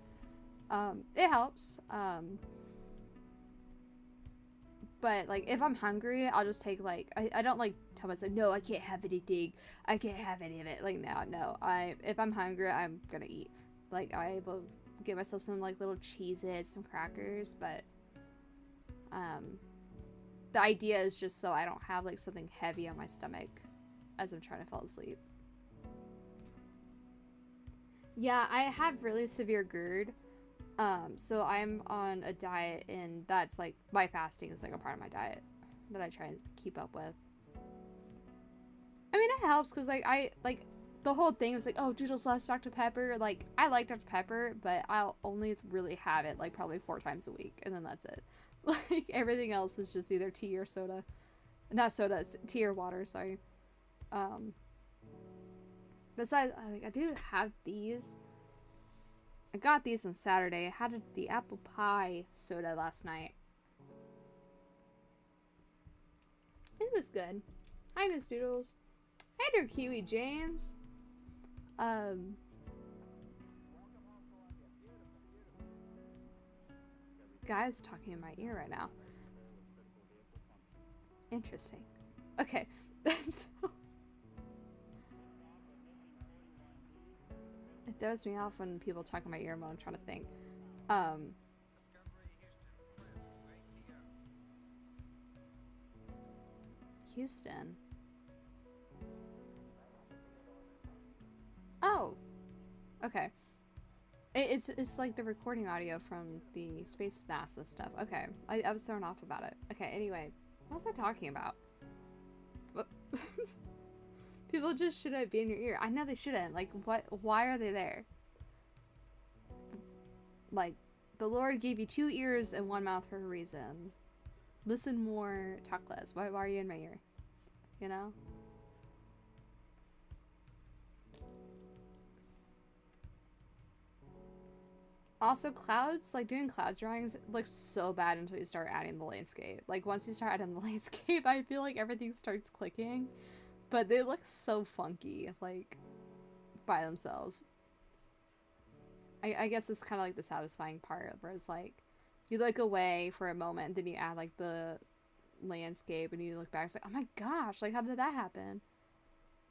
A: it helps. But like if I'm hungry, I'll just take like I don't like tell myself, no, I can't have anything, I can't have any of it. Like no, if I'm hungry, I'm gonna eat. Like I will get myself some like little Cheez-Its, some crackers, but the idea is just so I don't have like something heavy on my stomach as I'm trying to fall asleep. Yeah, I have really severe GERD. So I'm on a diet, and that's like my fasting is like a part of my diet that I try and keep up with. I mean, it helps because like I like the whole thing was like, oh, Doodles loves Dr. Pepper. Like I like Dr. Pepper, but I'll only really have it like probably 4 times a week, and then that's it. Like everything else is just either tea or soda. Not soda, it's tea or water, sorry. Besides, I do have these. I got these on Saturday. I had the apple pie soda last night. It was good. Hi, Miss Doodles. Hey there, Kiwi James. Guy's talking in my ear right now. Interesting. Okay. So it throws me off when people talk in my ear when I'm trying to think. Houston. Oh. Okay. It's like the recording audio from the Space NASA stuff. Okay. I was thrown off about it. Okay, anyway. What was I talking about? What? People just shouldn't be in your ear. I know they shouldn't. Like, what? Why are they there? Like, the Lord gave you 2 ears and 1 mouth for a reason. Listen more, talk less. Why are you in my ear? You know? Also, clouds, like doing cloud drawings looks so bad until you start adding the landscape. Like, once you start adding the landscape, I feel like everything starts clicking. But they look so funky, like, by themselves. I guess it's kind of like the satisfying part, where it's like, you look away for a moment, then you add, like, the landscape, and you look back, it's like, oh my gosh, like, how did that happen?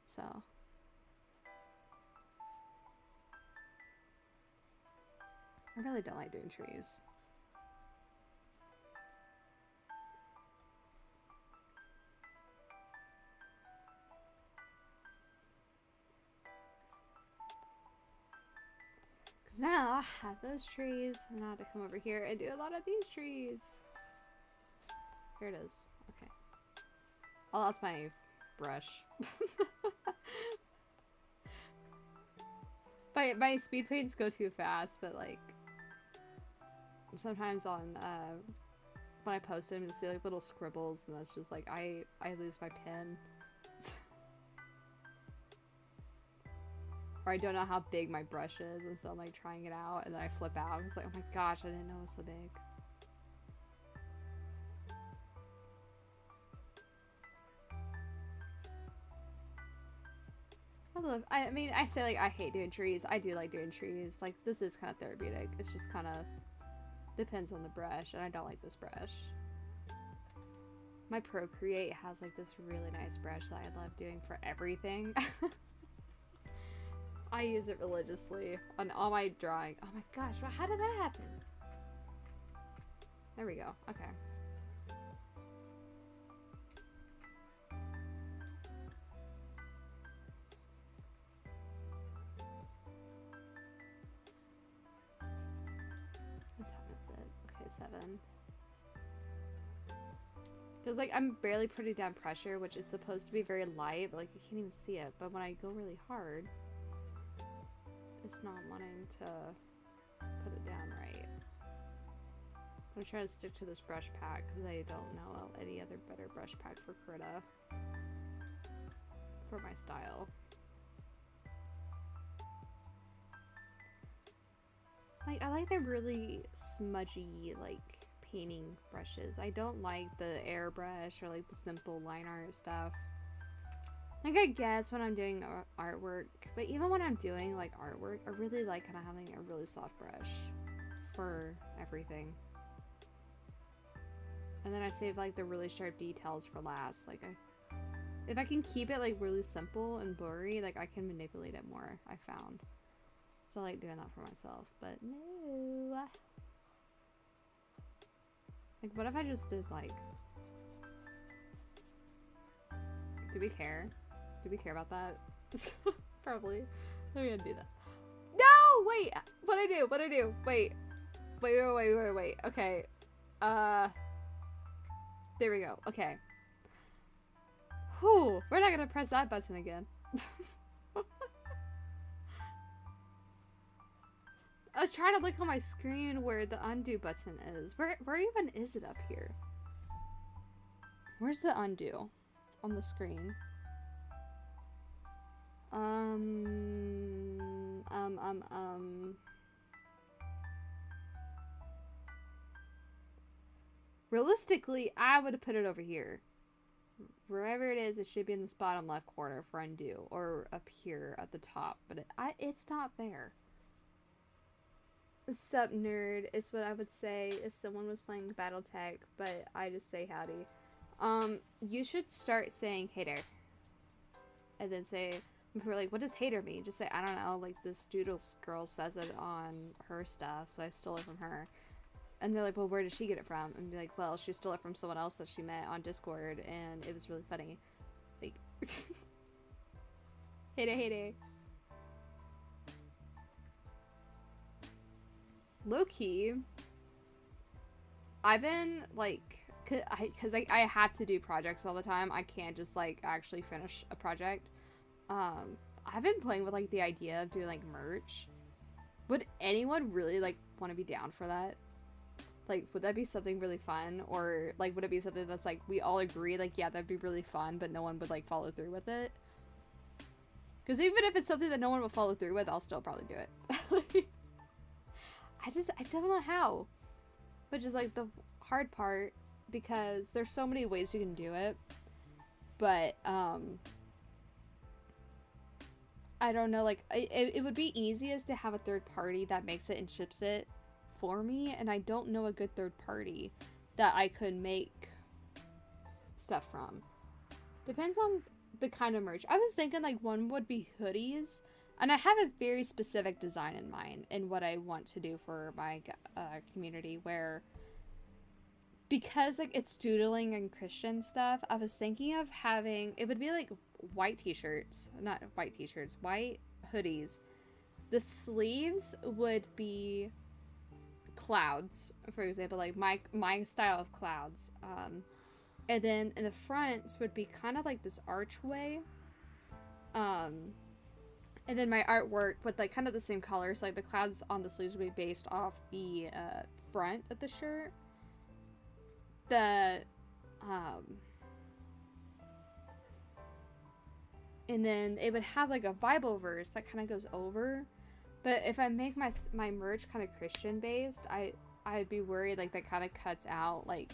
A: So. I really don't like doing trees. Because now I have those trees, and I have to come over here and do a lot of these trees. Here it is. Okay. I lost my brush. My speed paints go too fast, but like sometimes on when I post them, you see like little scribbles, and that's just like I lose my pen. Or I don't know how big my brush is, and so I'm like trying it out, and then I flip out. It's like, oh my gosh, I didn't know it was so big. I mean, I say like I hate doing trees. I do like doing trees. Like, this is kind of therapeutic. It's just kind of depends on the brush, and I don't like this brush. My Procreate has like this really nice brush that I love doing for everything. I use it religiously on all my drawing. Oh my gosh, how did that happen? There we go. Okay. What time is it? Okay, 7. Feels like I'm barely putting down pressure, which it's supposed to be very light, but like you can't even see it. But when I go really hard, it's not wanting to put it down right. I'm trying to stick to this brush pack because I don't know any other better brush pack for Krita for my style. Like, I like the really smudgy, like, painting brushes. I don't like the airbrush or, like, the simple line art stuff. Like, I guess when I'm doing artwork, but even when I'm doing, like, artwork, I really like kind of having a really soft brush for everything. And then I save, like, the really sharp details for last. Like, if I can keep it, like, really simple and blurry, like, I can manipulate it more, I found. So I like doing that for myself, but no. Like, what if I just did, like... Do we care? Do we care about that? Probably. I'm gonna do that. No! Wait! What'd I do? What'd I do? Wait. Wait. Okay. There we go. Okay. Whew. We're not gonna press that button again. I was trying to look on my screen where the undo button is. Where even is it up here? Where's the undo on the screen? Realistically, I would have put it over here. Wherever it is, it should be in this bottom left corner for undo, or up here at the top, but it's not there. Sup, nerd, is what I would say if someone was playing Battletech, but I just say howdy. You should start saying hater. And then say, when people are like, what does hater mean? Just say, I don't know, like this Doodle girl says it on her stuff, so I stole it from her. And they're like, well, where did she get it from? And be like, well, she stole it from someone else that she met on Discord, and it was really funny. Like, hater. Low-key, I've been, like, because I have to do projects all the time. I can't just, like, actually finish a project. I've been playing with, like, the idea of doing, like, merch. Would anyone really, like, want to be down for that? Like, would that be something really fun? Or, like, would it be something that's, like, we all agree, like, yeah, that'd be really fun, but no one would, like, follow through with it? Because even if it's something that no one will follow through with, I'll still probably do it. I don't know how. Which is, like, the hard part, because there's so many ways you can do it. But, I don't know, like, it would be easiest to have a third party that makes it and ships it for me, and I don't know a good third party that I could make stuff from. Depends on the kind of merch. I was thinking, like, one would be hoodies, and I have a very specific design in mind in what I want to do for my community, where, because, like, it's doodling and Christian stuff, I was thinking of having, it would be, like, white t-shirts, not white t-shirts, white hoodies. The sleeves would be clouds, for example, like my style of clouds. And then in the fronts would be kind of like this archway. And then my artwork with, like, kind of the same colors, like the clouds on the sleeves would be based off the front of the shirt. And then it would have, like, a Bible verse that kind of goes over. But if I make my merch kind of Christian based, I'd be worried, like, that kind of cuts out, like,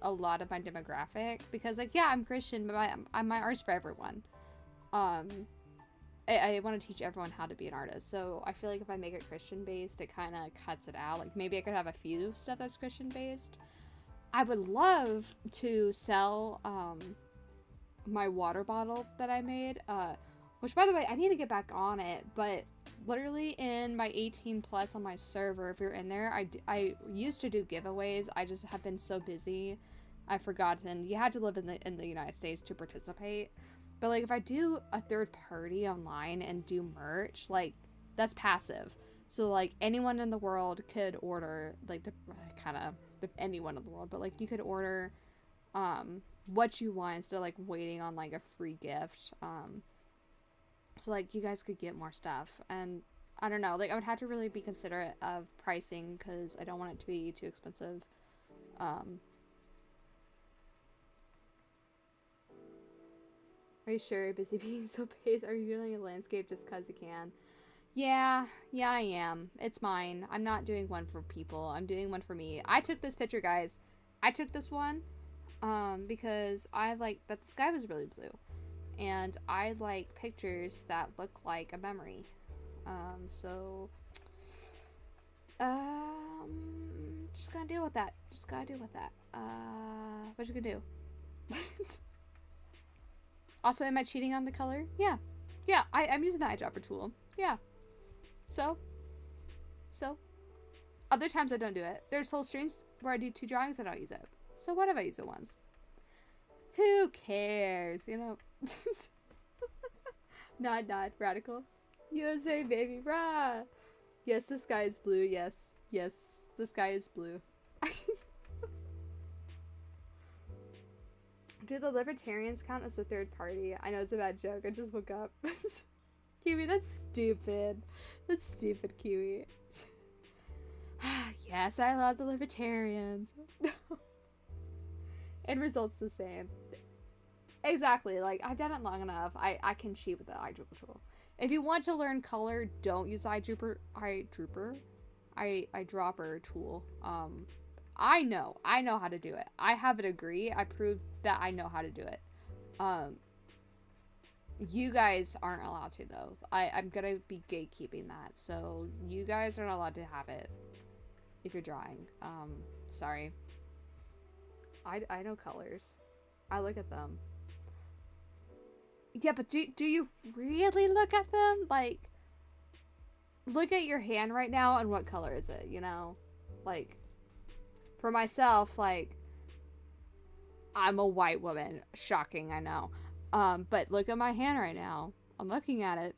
A: a lot of my demographic, because, like, yeah, I'm Christian, but my art's for everyone. I want to teach everyone how to be an artist, so I feel like if I make it Christian based, it kind of cuts it out. Like, maybe I could have a few stuff that's Christian based. I would love to sell my water bottle that I made, which, by the way, I need to get back on it, but literally in my 18 plus on my server, if you're in there, I used to do giveaways. I just have been so busy, I've forgotten. You had to live in the United States to participate. But, like, if I do a third party online and do merch, that's passive. So, like, anyone in the world could order, like, anyone in the world, but, like, you could order what you want instead of, like, waiting on, like, a free gift. So, like, you guys could get more stuff. And I don't know, like, I would have to really be considerate of pricing, because I don't want it to be too expensive. Are you sure you're busy being so paced? Are you doing a landscape just because you can? Yeah, yeah, I am. It's mine. I'm not doing one for people. I'm doing one for me. I took this picture, guys. I took this one because I like that the sky was really blue. And I like pictures that look like a memory. So just gotta deal with that. Just gotta deal with that. What you gonna do? Also, am I cheating on the color? Yeah. Yeah, I'm using the eyedropper tool. Yeah. So? Other times I don't do it. There's whole streams where I do 2 drawings and I don't use it. So what if I use it once? Who cares? You know? Nod, radical. USA, baby, rah! Yes, the sky is blue. Yes, the sky is blue. Do the libertarians count as a third party? I know it's a bad joke. I just woke up. Kiwi, that's stupid. That's stupid, Kiwi. Yes, I love the libertarians. End result's the same. Exactly. Like, I've done it long enough. I can cheat with the eyedropper tool. If you want to learn color, don't use the eyedropper tool. I know how to do it. I have a degree. I proved that I know how to do it. You guys aren't allowed to, though. I'm gonna be gatekeeping that. So you guys are not allowed to have it if you're drawing. Sorry. I know colors. I look at them. Yeah, but do you really look at them? Like, look at your hand right now and what color is it, you know? Like, for myself, like, I'm a white woman. Shocking, I know. But look at my hand right now. I'm looking at it.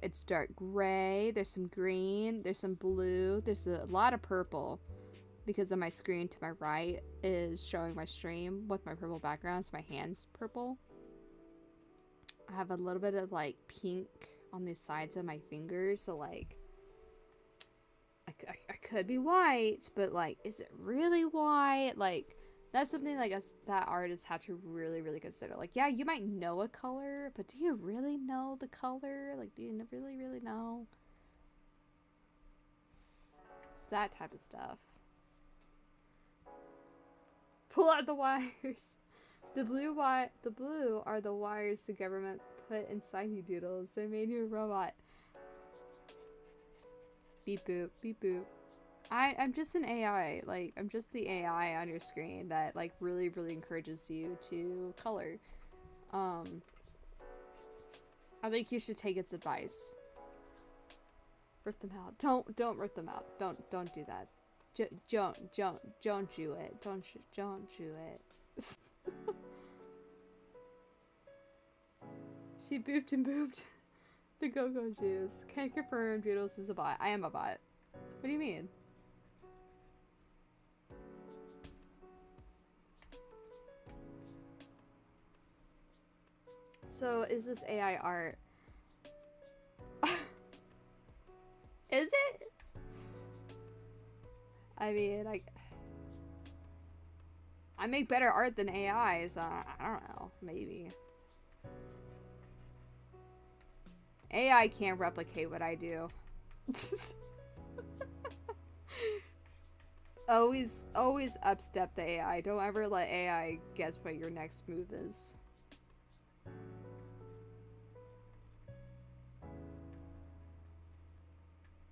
A: It's dark gray. There's some green. There's some blue. There's a lot of purple. Because of my screen to my right is showing my stream with my purple background. So my hand's purple. I have a little bit of, like, pink on the sides of my fingers. So, like, I could be white. But, like, is it really white? Like, that's something, like, that artists have to really, really consider. Like, yeah, you might know a color, but do you really know the color? Like, do you really, really know? It's that type of stuff. Pull out the wires. The blue are the wires the government put inside you doodles. They made you a robot. Beep boop, beep boop. I'm just an AI. Like, I'm just the AI on your screen that, like, really, really encourages you to color. I think you should take its advice. Rip them out. Don't rip them out. Don't do that. Don't do it. Don't do it. She booped and booped. The go-go juice. Can't confirm Doodles is a bot. I am a bot. What do you mean? So, is this AI art? Is it? I mean, I make better art than AI, so I don't know. Maybe. AI can't replicate what I do. always upstep the AI. Don't ever let AI guess what your next move is.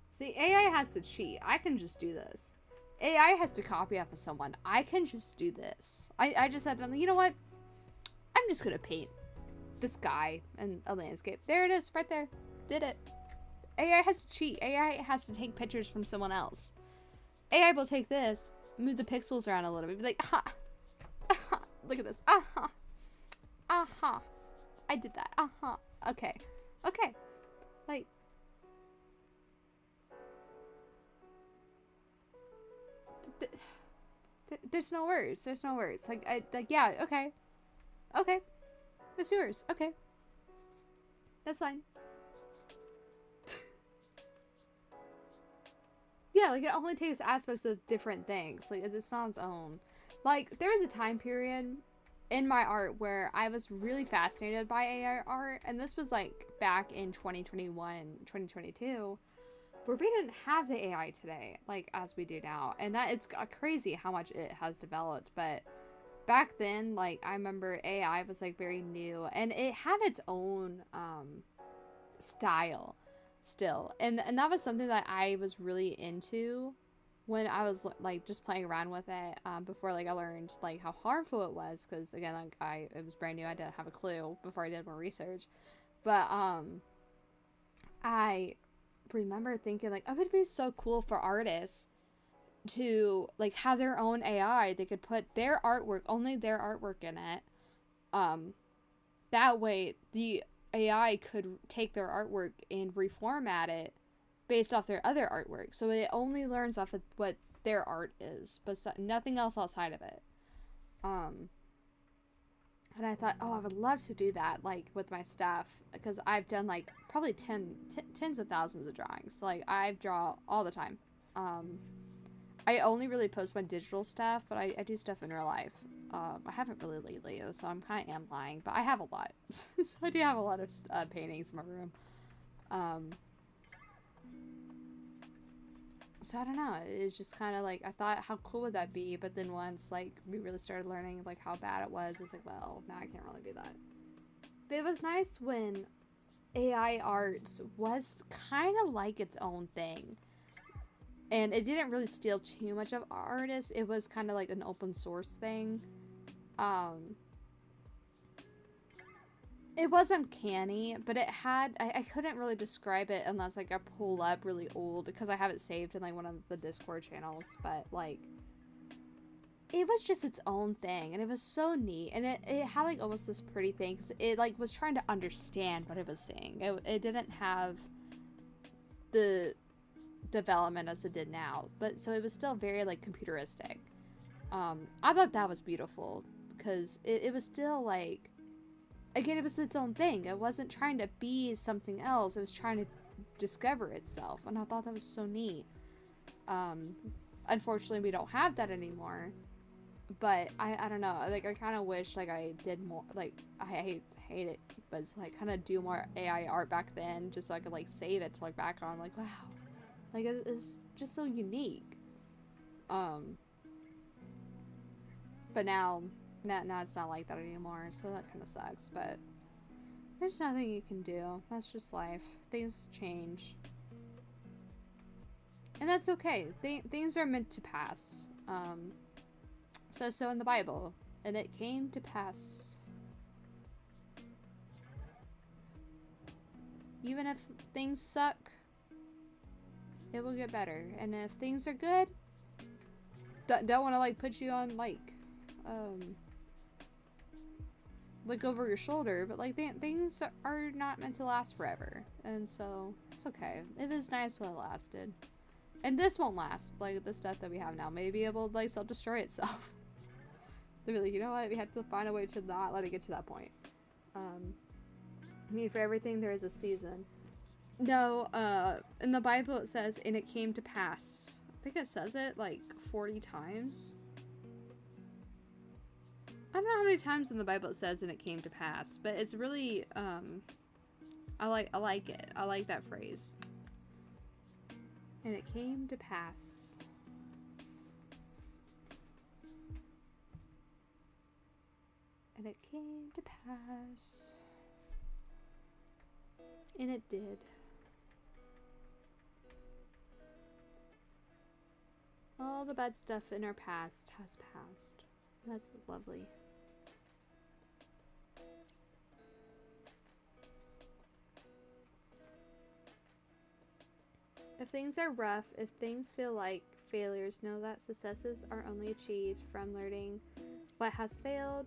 A: See, AI has to cheat. I can just do this. AI has to copy off of someone. I can just do this. I just said, you know what? I'm just gonna paint the sky and a landscape. There it is, right there. Did it. AI has to cheat. AI has to take pictures from someone else. AI will take this, move the pixels around a little bit, be like, aha, aha, look at this, aha, aha, I did that, aha, okay, okay, like, there's no words, like, yeah, okay, that's yours, okay, that's fine. Yeah, like, it only takes aspects of different things. Like, it's not its own. Like, there was a time period in my art where I was really fascinated by AI art, and this was like back in 2021, 2022, where we didn't have the AI today, like as we do now. And that it's crazy how much it has developed. But back then, like I remember AI was like very new, and it had its own style still. And that was something that I was really into when I was like just playing around with it before like I learned like how harmful it was, because again, like it was brand new. I didn't have a clue before I did more research. But I remember thinking like, oh, it'd be so cool for artists to like have their own AI. They could put their artwork, only their artwork in it. That way the AI could take their artwork and reformat it based off their other artwork, so it only learns off of what their art is, but nothing else outside of it. And I thought, oh, I would love to do that, like with my stuff, because I've done like probably tens of thousands of drawings. Like I draw all the time. I only really post my digital stuff, but I do stuff in real life. I haven't really lately, so I'm kind of lying, but I have a lot. So I do have a lot of paintings in my room. So I don't know, it's just kind of like, I thought, how cool would that be? But then once like we really started learning like how bad it was like, well, now I can't really do that. But it was nice when AI art was kind of like its own thing, and it didn't really steal too much of artists. It was kind of like an open source thing. It was uncanny, but it had, I couldn't really describe it unless like I pull up really old, because I have it saved in like one of the Discord channels, but like it was just its own thing, and it was so neat, and it had like almost this pretty thing, because it like was trying to understand what it was saying. It didn't have the development as it did now, but so it was still very like computeristic. I thought that was beautiful, because it was still like, again, it was its own thing. It wasn't trying to be something else. It was trying to discover itself. And I thought that was so neat. Unfortunately, we don't have that anymore. But I don't know. Like, I kind of wish, like, I did more. Like, I hate it. But it's, like, kind of do more AI art back then. Just so I could, like, save it to look back on. Like, wow. Like, it's just so unique. But now it's not like that anymore, so that kind of sucks, but there's nothing you can do. That's just life. Things change. And that's okay. Things are meant to pass. Says so in the Bible. And it came to pass. Even if things suck, it will get better. And if things are good, don't want to like put you on like look over your shoulder, but like things are not meant to last forever, and so it's okay. It was nice while it lasted, and this won't last. Like the stuff that we have now may be able to like self-destroy itself. They're like, you know what, we have to find a way to not let it get to that point. I mean, for everything there is a season. No, in the Bible it says, and it came to pass. I think it says it like 40 times. I don't know how many times in the Bible it says, and it came to pass, but it's really, I like it. I like that phrase. And it came to pass. And it came to pass. And it did. All the bad stuff in our past has passed. That's lovely. If things are rough, if things feel like failures, know that successes are only achieved from learning what has failed.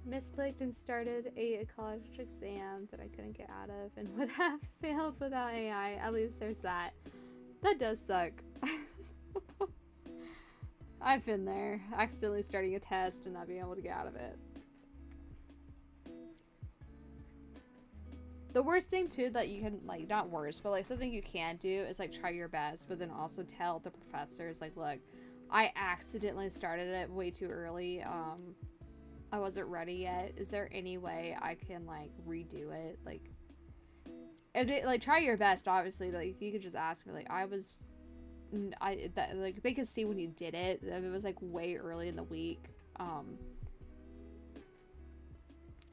A: Misclicked and started a college exam that I couldn't get out of and would have failed without AI. At least there's that. That does suck. I've been there, accidentally starting a test and not being able to get out of it. The worst thing too that you can, like, not worst, but like something you can do is like try your best, but then also tell the professors like, look, I accidentally started it way too early. I wasn't ready yet. Is there any way I can like redo it? Like, if they like try your best, obviously, but like you could just ask me. Like, like they could see when you did it. If it was like way early in the week,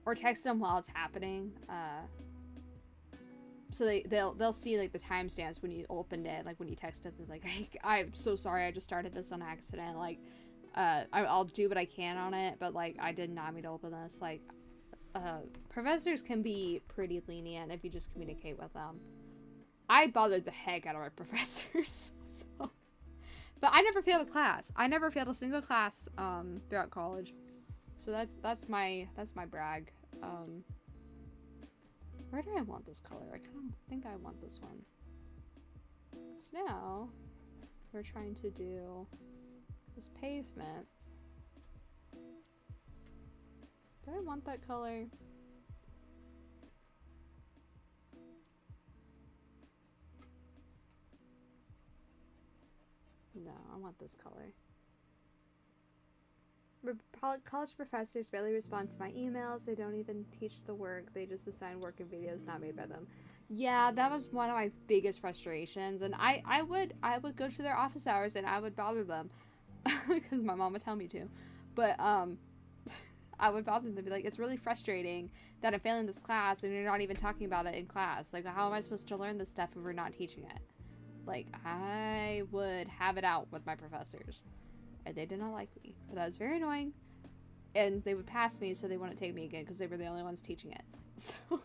A: or text them while it's happening. So they'll see like the timestamps when you opened it, like when you texted them, like, hey, I'm so sorry, I just started this on accident. Like, I'll do what I can on it, but like I did not mean to open this. Like, professors can be pretty lenient if you just communicate with them. I bothered the heck out of my professors, so. But I never failed a class. I never failed a single class throughout college. So that's my brag. Where do I want this color? I kind of think I want this one. So now we're trying to do this pavement. Do I want that color? No, I want this color. College professors barely respond to my emails. They don't even teach the work. They just assign work and videos not made by them. Yeah, that was one of my biggest frustrations. And I would go to their office hours and I would bother them because my mom would tell me to. But I would bother them and be like, it's really frustrating that I'm failing this class and you're not even talking about it in class. Like, how am I supposed to learn this stuff if we're not teaching it? Like, I would have it out with my professors. And they did not like me. But that was very annoying. And they would pass me, so they wouldn't take me again because they were the only ones teaching it. So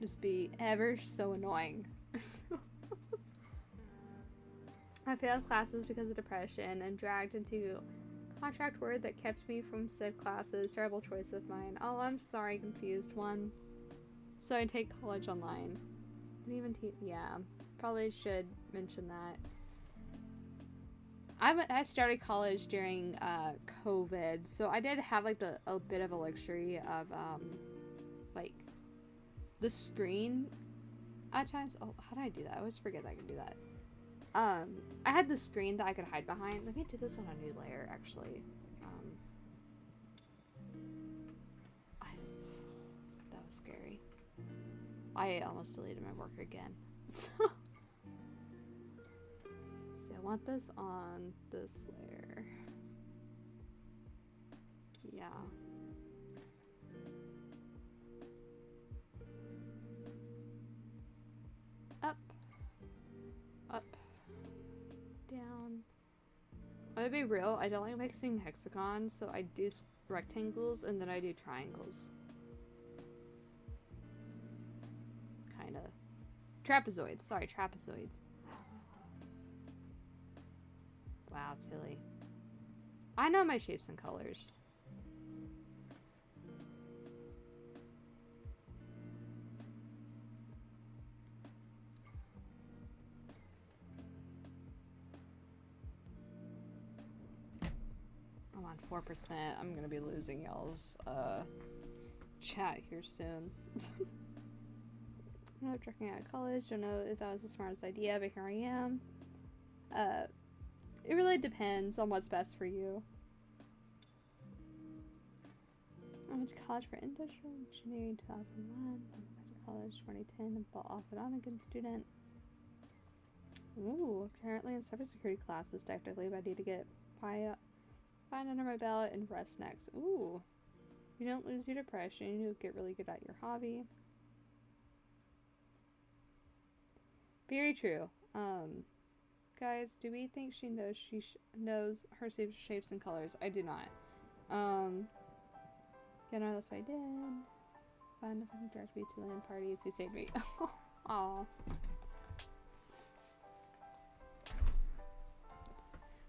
A: just be ever so annoying. I failed classes because of depression and dragged into contract word that kept me from said classes. Terrible choice of mine. Oh, I'm sorry, confused one. So I take college online. Didn't even yeah. Probably should mention that. I started college during COVID, so I did have like a bit of a luxury of like the screen at times. Oh, how did I do that? I always forget that I can do that. I had the screen that I could hide behind. Let me do this on a new layer, actually. That was scary. I almost deleted my work again. So I want this on this layer. Yeah. Up. Up. Down. I'm gonna be real, I don't like mixing hexagons, so I do rectangles and then I do triangles. Kinda. Trapezoids. Sorry, trapezoids. Wow, Tilly. I know my shapes and colors. I'm on 4%. I'm gonna be losing y'all's chat here soon. I'm not checking out of college. Don't know if that was the smartest idea, but here I am. It really depends on what's best for you. I went to college for industrial engineering in 2001. Then I went to college 2010 and fell off and on a good student. Ooh, currently in cybersecurity classes technically, but I need to get fine under my belt and rest next. Ooh. You don't lose your depression. You'll get really good at your hobby. Very true. Guys, do we think she knows knows her shapes and colors? I do not. Yeah, no, that's what I did. Fun if I can direct me to land parties. You saved me. Aw.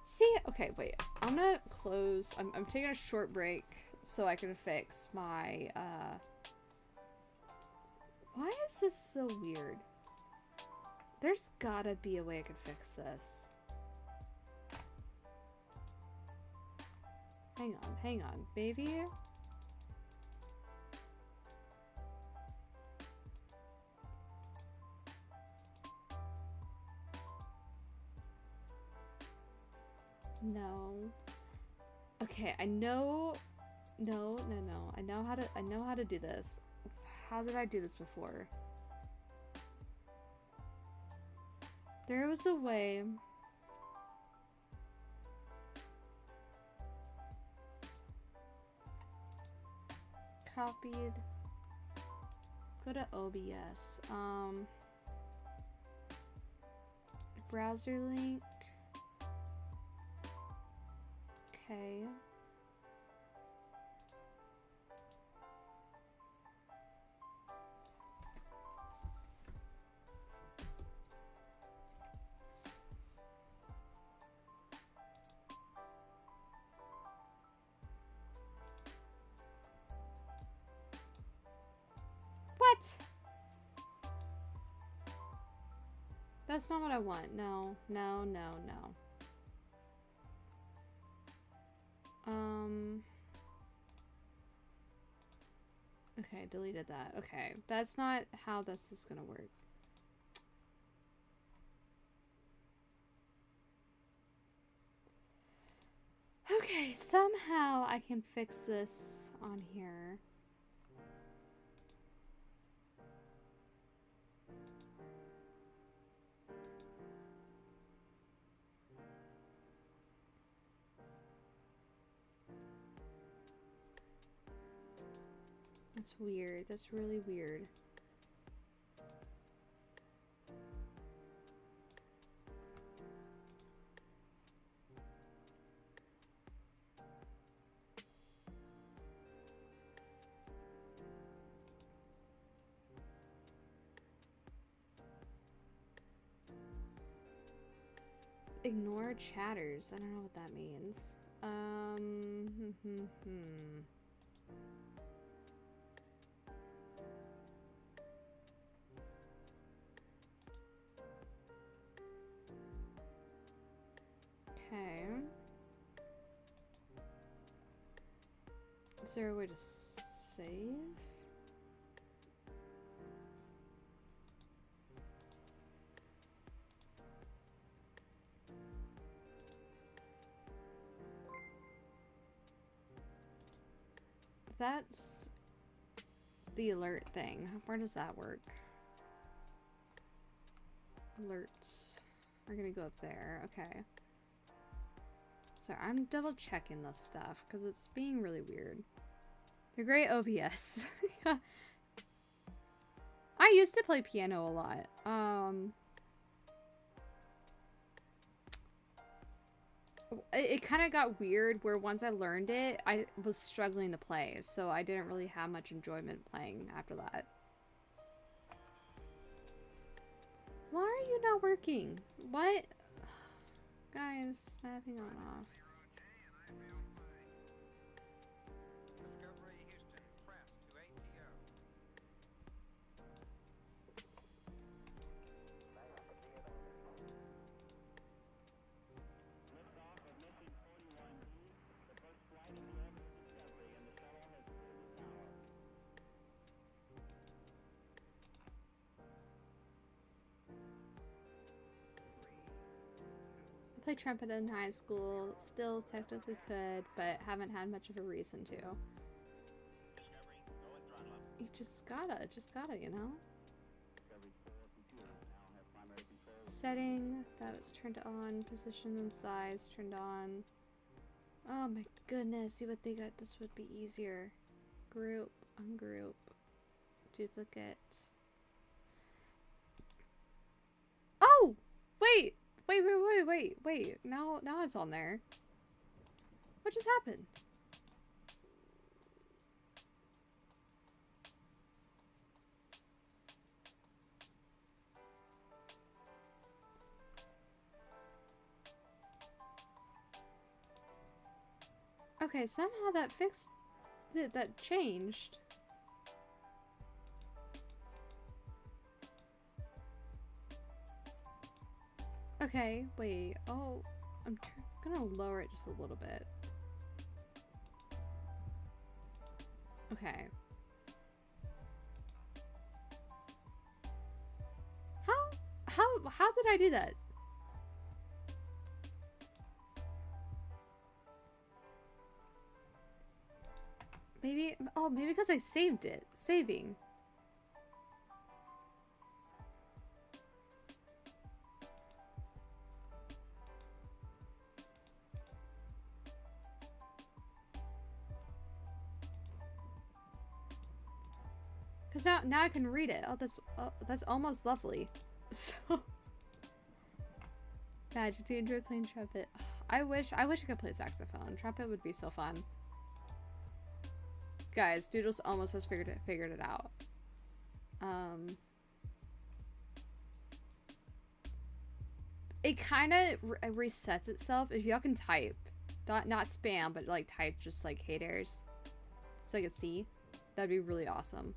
A: See, okay, wait. I'm gonna close. I'm taking a short break so I can fix my, Why is this so weird? There's gotta be a way I could fix this. Hang on, baby. No. Okay, I know. No. I know how to do this. How did I do this before? There was a way. Copied. Go to OBS. Browser link. Okay. What? That's not what I want. No. Okay, deleted that. Okay, that's not how this is gonna work. Okay, somehow I can fix this on here. That's weird. That's really weird. Ignore chatters. I don't know what that means. Okay. Is there a way to save? That's the alert thing. Where does that work? Alerts. We're gonna go up there. Okay. So I'm double checking this stuff because it's being really weird. They're great OBS. I used to play piano a lot. It kind of got weird where once I learned it, I was struggling to play, so I didn't really have much enjoyment playing after that. Why are you not working? What? Guys, snapping on off. Played trumpet in high school, still technically could, but haven't had much of a reason to. You just gotta, you know? Setting, that was turned on, position and size turned on. Oh my goodness, you would think that this would be easier. Group, ungroup, duplicate. Oh! Wait! Wait. Now it's on there. What just happened? Okay, somehow that fixed it, that changed. Okay, wait. Oh, I'm gonna lower it just a little bit. Okay. How did I do that? Maybe, oh, maybe because I saved it. Saving. Because now I can read it. Oh, that's almost lovely. So Magic, do you enjoy playing trumpet? I wish I could play saxophone. Trumpet would be so fun. Guys, Doodles almost has figured it out. It kind of resets itself if y'all can type, not spam, but like type just like hey dares, so I could see. That'd be really awesome.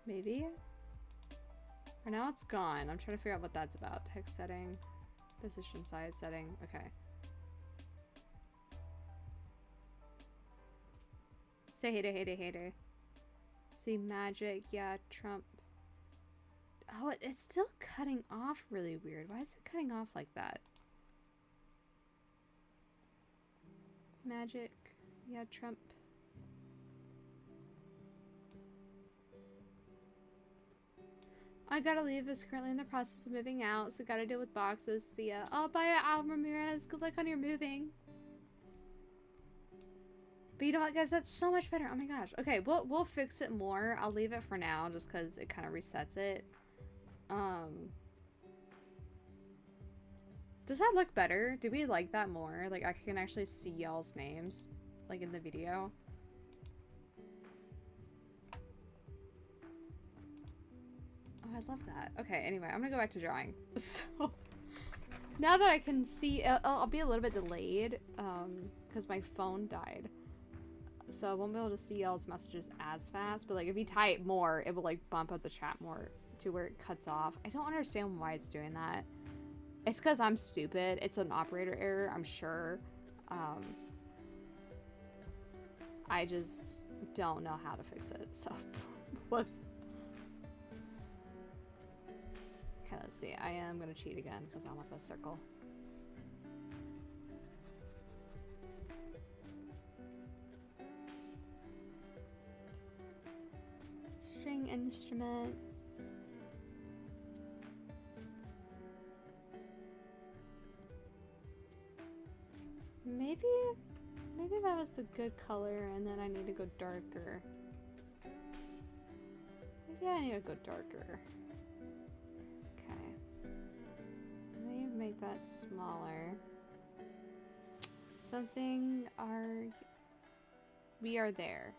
A: Maybe. For now it's gone. I'm trying to figure out what that's about. Text setting, position size setting. Okay. Say hater. See magic, yeah, Trump. Oh, it's still cutting off really weird. Why is it cutting off like that? Magic, yeah, Trump. I gotta leave. Is currently in the process of moving out, so gotta deal with boxes. See ya. Oh, bye, Al Ramirez. Good luck on your moving. But you know what, guys? That's so much better. Oh my gosh. Okay, we'll fix it more. I'll leave it for now, just because it kind of resets it. Does that look better? Do we like that more? Like, I can actually see y'all's names, like, in the video. Oh, I love that. Okay, anyway, I'm gonna go back to drawing. So, now that I can see, I'll be a little bit delayed, because my phone died. So I won't be able to see y'all's messages as fast, but like if you type more, it will like bump up the chat more to where it cuts off. I don't understand why it's doing that. It's because I'm stupid. It's an operator error, I'm sure. I just don't know how to fix it, so whoops. Okay, let's see. I am gonna cheat again because I want the circle. String instruments. Maybe that was a good color and then I need to go darker. Maybe I need to go darker. Okay. Let me make that smaller. We are there.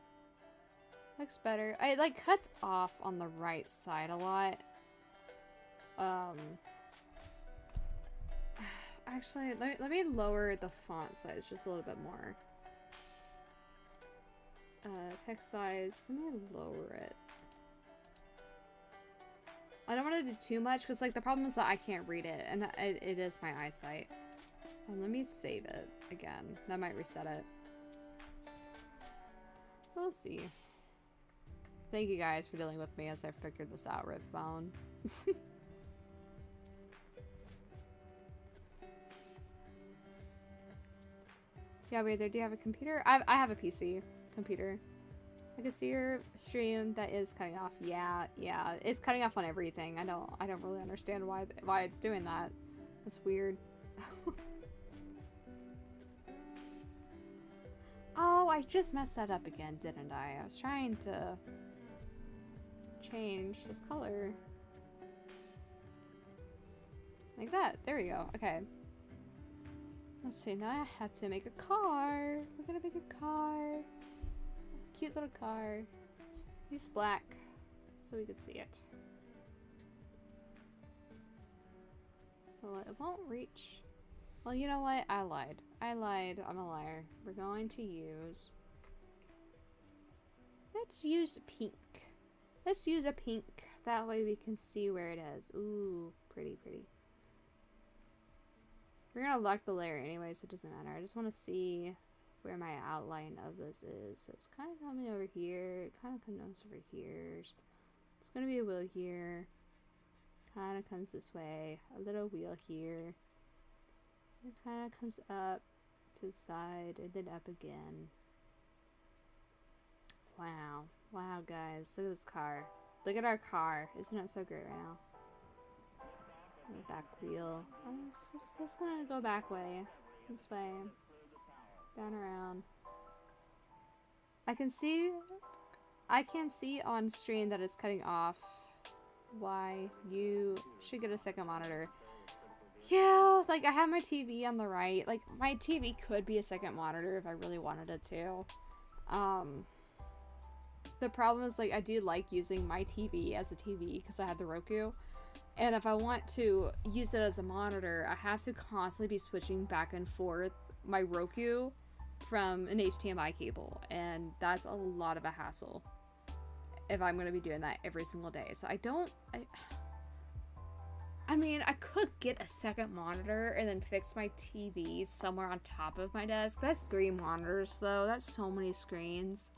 A: Looks better. It like cuts off on the right side a lot. Actually, let me lower the font size just a little bit more. Text size, let me lower it. I don't want to do too much because like the problem is that I can't read it and it is my eyesight. Let me save it again. That might reset it. We'll see. Thank you guys for dealing with me as I figured this out, Rift Phone. Yeah, wait there. Do you have a computer? I have a PC computer. I can see your stream that is cutting off. Yeah, it's cutting off on everything. I don't really understand why it's doing that. It's weird. Oh, I just messed that up again, didn't I? I was trying to change this color. Like that. There we go. Okay. Let's see. Now I have to make a car. We're gonna make a car. Cute little car. Use black so we could see it. So it won't reach. Well, you know what? I lied. I'm a liar. We're going to use... Let's use pink. Let's use a pink. That way we can see where it is. Ooh, pretty. We're gonna lock the layer anyway, so it doesn't matter. I just want to see where my outline of this is. So it's kind of coming over here. It kind of comes over here. It's gonna be a wheel here. kind of comes this way. A little wheel here. It kind of comes up to the side and then up again. Wow. Wow, guys. Look at this car. Look at our car. Isn't it so great right now? The back wheel. Oh, let's gonna go back way. This way. Down around. I can see on stream that it's cutting off. Why? You should get a second monitor. Yeah, like I have my TV on the right. Like my TV could be a second monitor if I really wanted it to. The problem is like I do like using my TV as a TV because I have the Roku. And if I want to use it as a monitor, I have to constantly be switching back and forth my Roku from an HDMI cable. And that's a lot of a hassle if I'm going to be doing that every single day. So I mean, I could get a second monitor and then fix my TV somewhere on top of my desk. That's 3 monitors though. That's so many screens.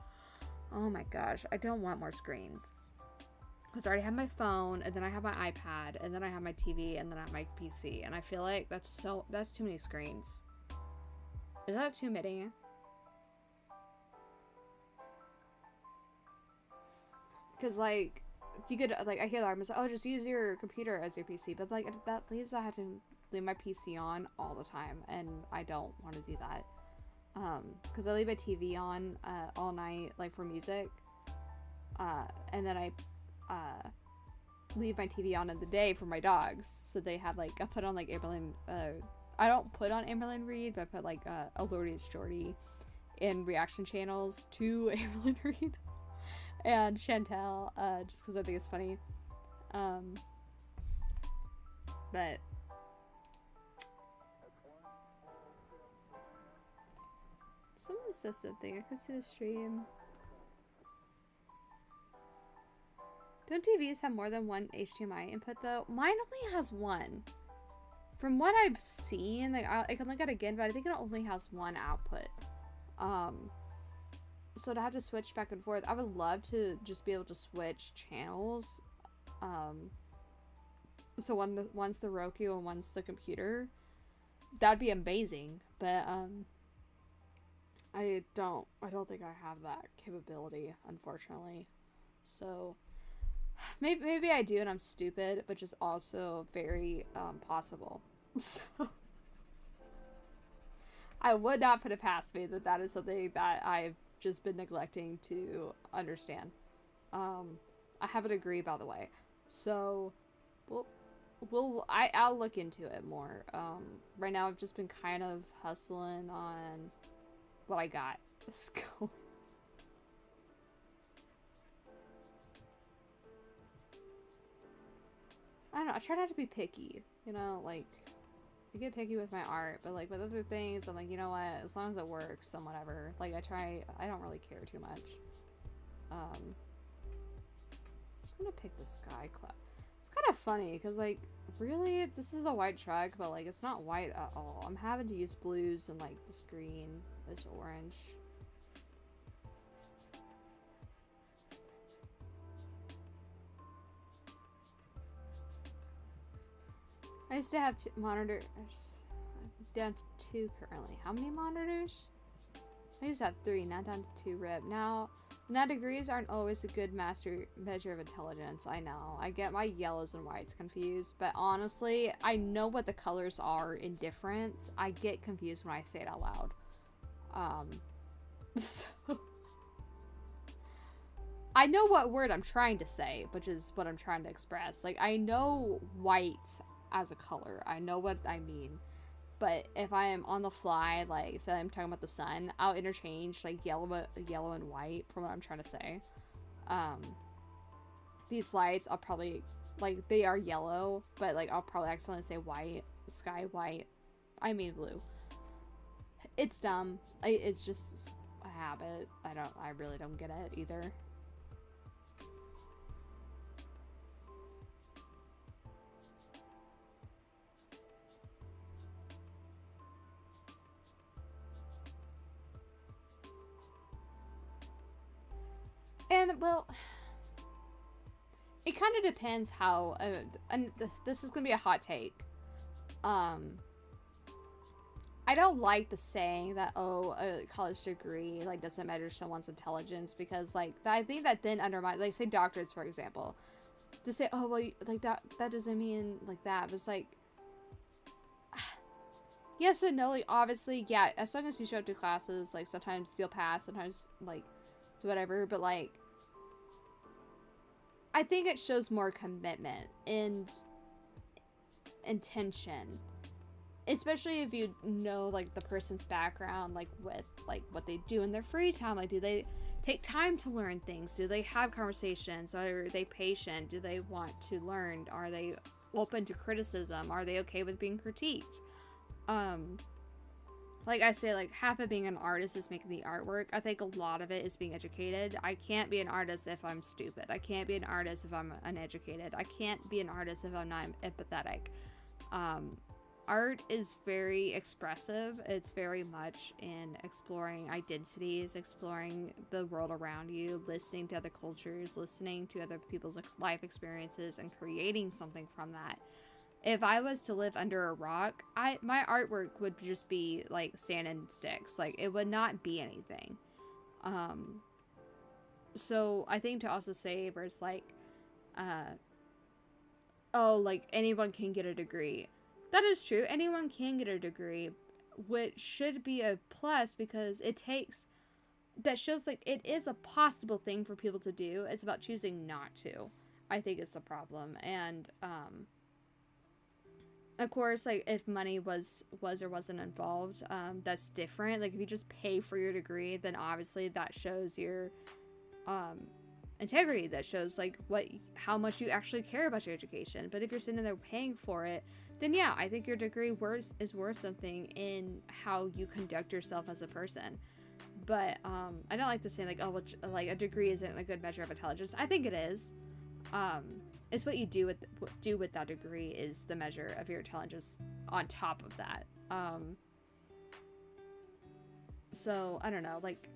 A: Oh my gosh, I don't want more screens. Because I already have my phone, and then I have my iPad, and then I have my TV, and then I have my PC. And I feel like that's too many screens. Is that too many? Because like, you could, like, I hear the arguments, oh, just use your computer as your PC. But like, that leaves I have to leave my PC on all the time, and I don't want to do that. Because I leave my TV on all night, like for music. And then I leave my TV on in the day for my dogs, so they have like I put on like Amberlyn. I don't put on Amberlyn Reed, but I put like Elordius Jordy in reaction channels to Amberlyn Reed and Chantel, just because I think it's funny. But someone says something. I can see the stream. Don't TVs have more than one HDMI input though? Mine only has one. From what I've seen, like I can look at it again, but I think it only has one output. So to have to switch back and forth, I would love to just be able to switch channels. So one's the Roku and one's the computer. That'd be amazing, but I don't think I have that capability, unfortunately. So maybe I do and I'm stupid, which is also very possible. So I would not put it past me that is something that I've just been neglecting to understand. I have a degree, by the way, so I'll look into it more. Right now I've just been kind of hustling on what I got. Let's go. I don't know, I try not to be picky, you know, like, I get picky with my art, but, like, with other things, I'm like, you know what, as long as it works, then whatever. Like, I don't really care too much. I'm just gonna pick the sky cloud. It's kind of funny, because, like, really, this is a white truck, but, like, it's not white at all. I'm having to use blues and, like, this green, this orange. I used to have 2 monitors, down to 2 currently. How many monitors? I used to have 3, now down to 2 rip. Now degrees aren't always a good measure of intelligence, I know. I get my yellows and whites confused, but honestly, I know what the colors are in difference. I get confused when I say it out loud. So I know what word I'm trying to say, which is what I'm trying to express. Like, I know white as a color. I know what I mean. But if I am on the fly, like, say I'm talking about the sun, I'll interchange, like, yellow and white for what I'm trying to say. These lights, I'll probably, like, they are yellow, but, like, I'll probably accidentally say white, sky white. I mean blue. It's dumb. It's just a habit. I really don't get it either. And, well, it it kind of depends how, and this is gonna be a hot take. I don't like the saying that, oh, a college degree, like, doesn't measure someone's intelligence, because, like, I think that then undermines, like, say doctorates, for example. To say, oh, well, like, that doesn't mean, like, that, but it's like, yes and no, like, obviously, yeah, as long as you show up to classes, like, sometimes you'll pass, sometimes, like, it's whatever, but, like, I think it shows more commitment and intention. Especially if you know, like, the person's background, like, with, like, what they do in their free time. Like, do they take time to learn things? Do they have conversations? Are they patient? Do they want to learn? Are they open to criticism? Are they okay with being critiqued? Like I say, like, half of being an artist is making the artwork. I think a lot of it is being educated. I can't be an artist if I'm stupid. I can't be an artist if I'm uneducated. I can't be an artist if I'm not empathetic. Art is very expressive. It's very much in exploring identities, exploring the world around you, listening to other cultures, listening to other people's life experiences, and creating something from that. If I was to live under a rock, my artwork would just be like sand and sticks. Like, it would not be anything. So I think to also say, where it's like, oh, like, anyone can get a degree. That is true. Anyone can get a degree, which should be a plus, because that shows, like, it is a possible thing for people to do. It's about choosing not to, I think, is the problem. And, of course, like, if money was or wasn't involved, that's different. Like, if you just pay for your degree, then obviously that shows your, integrity. That shows, like, how much you actually care about your education. But if you're sitting there paying for it, then yeah, I think your degree is worth something in how you conduct yourself as a person. But I don't like to say, like, oh, well, like, a degree isn't a good measure of intelligence. I think it is. It's what you do with that degree is the measure of your intelligence on top of that. So I don't know, like,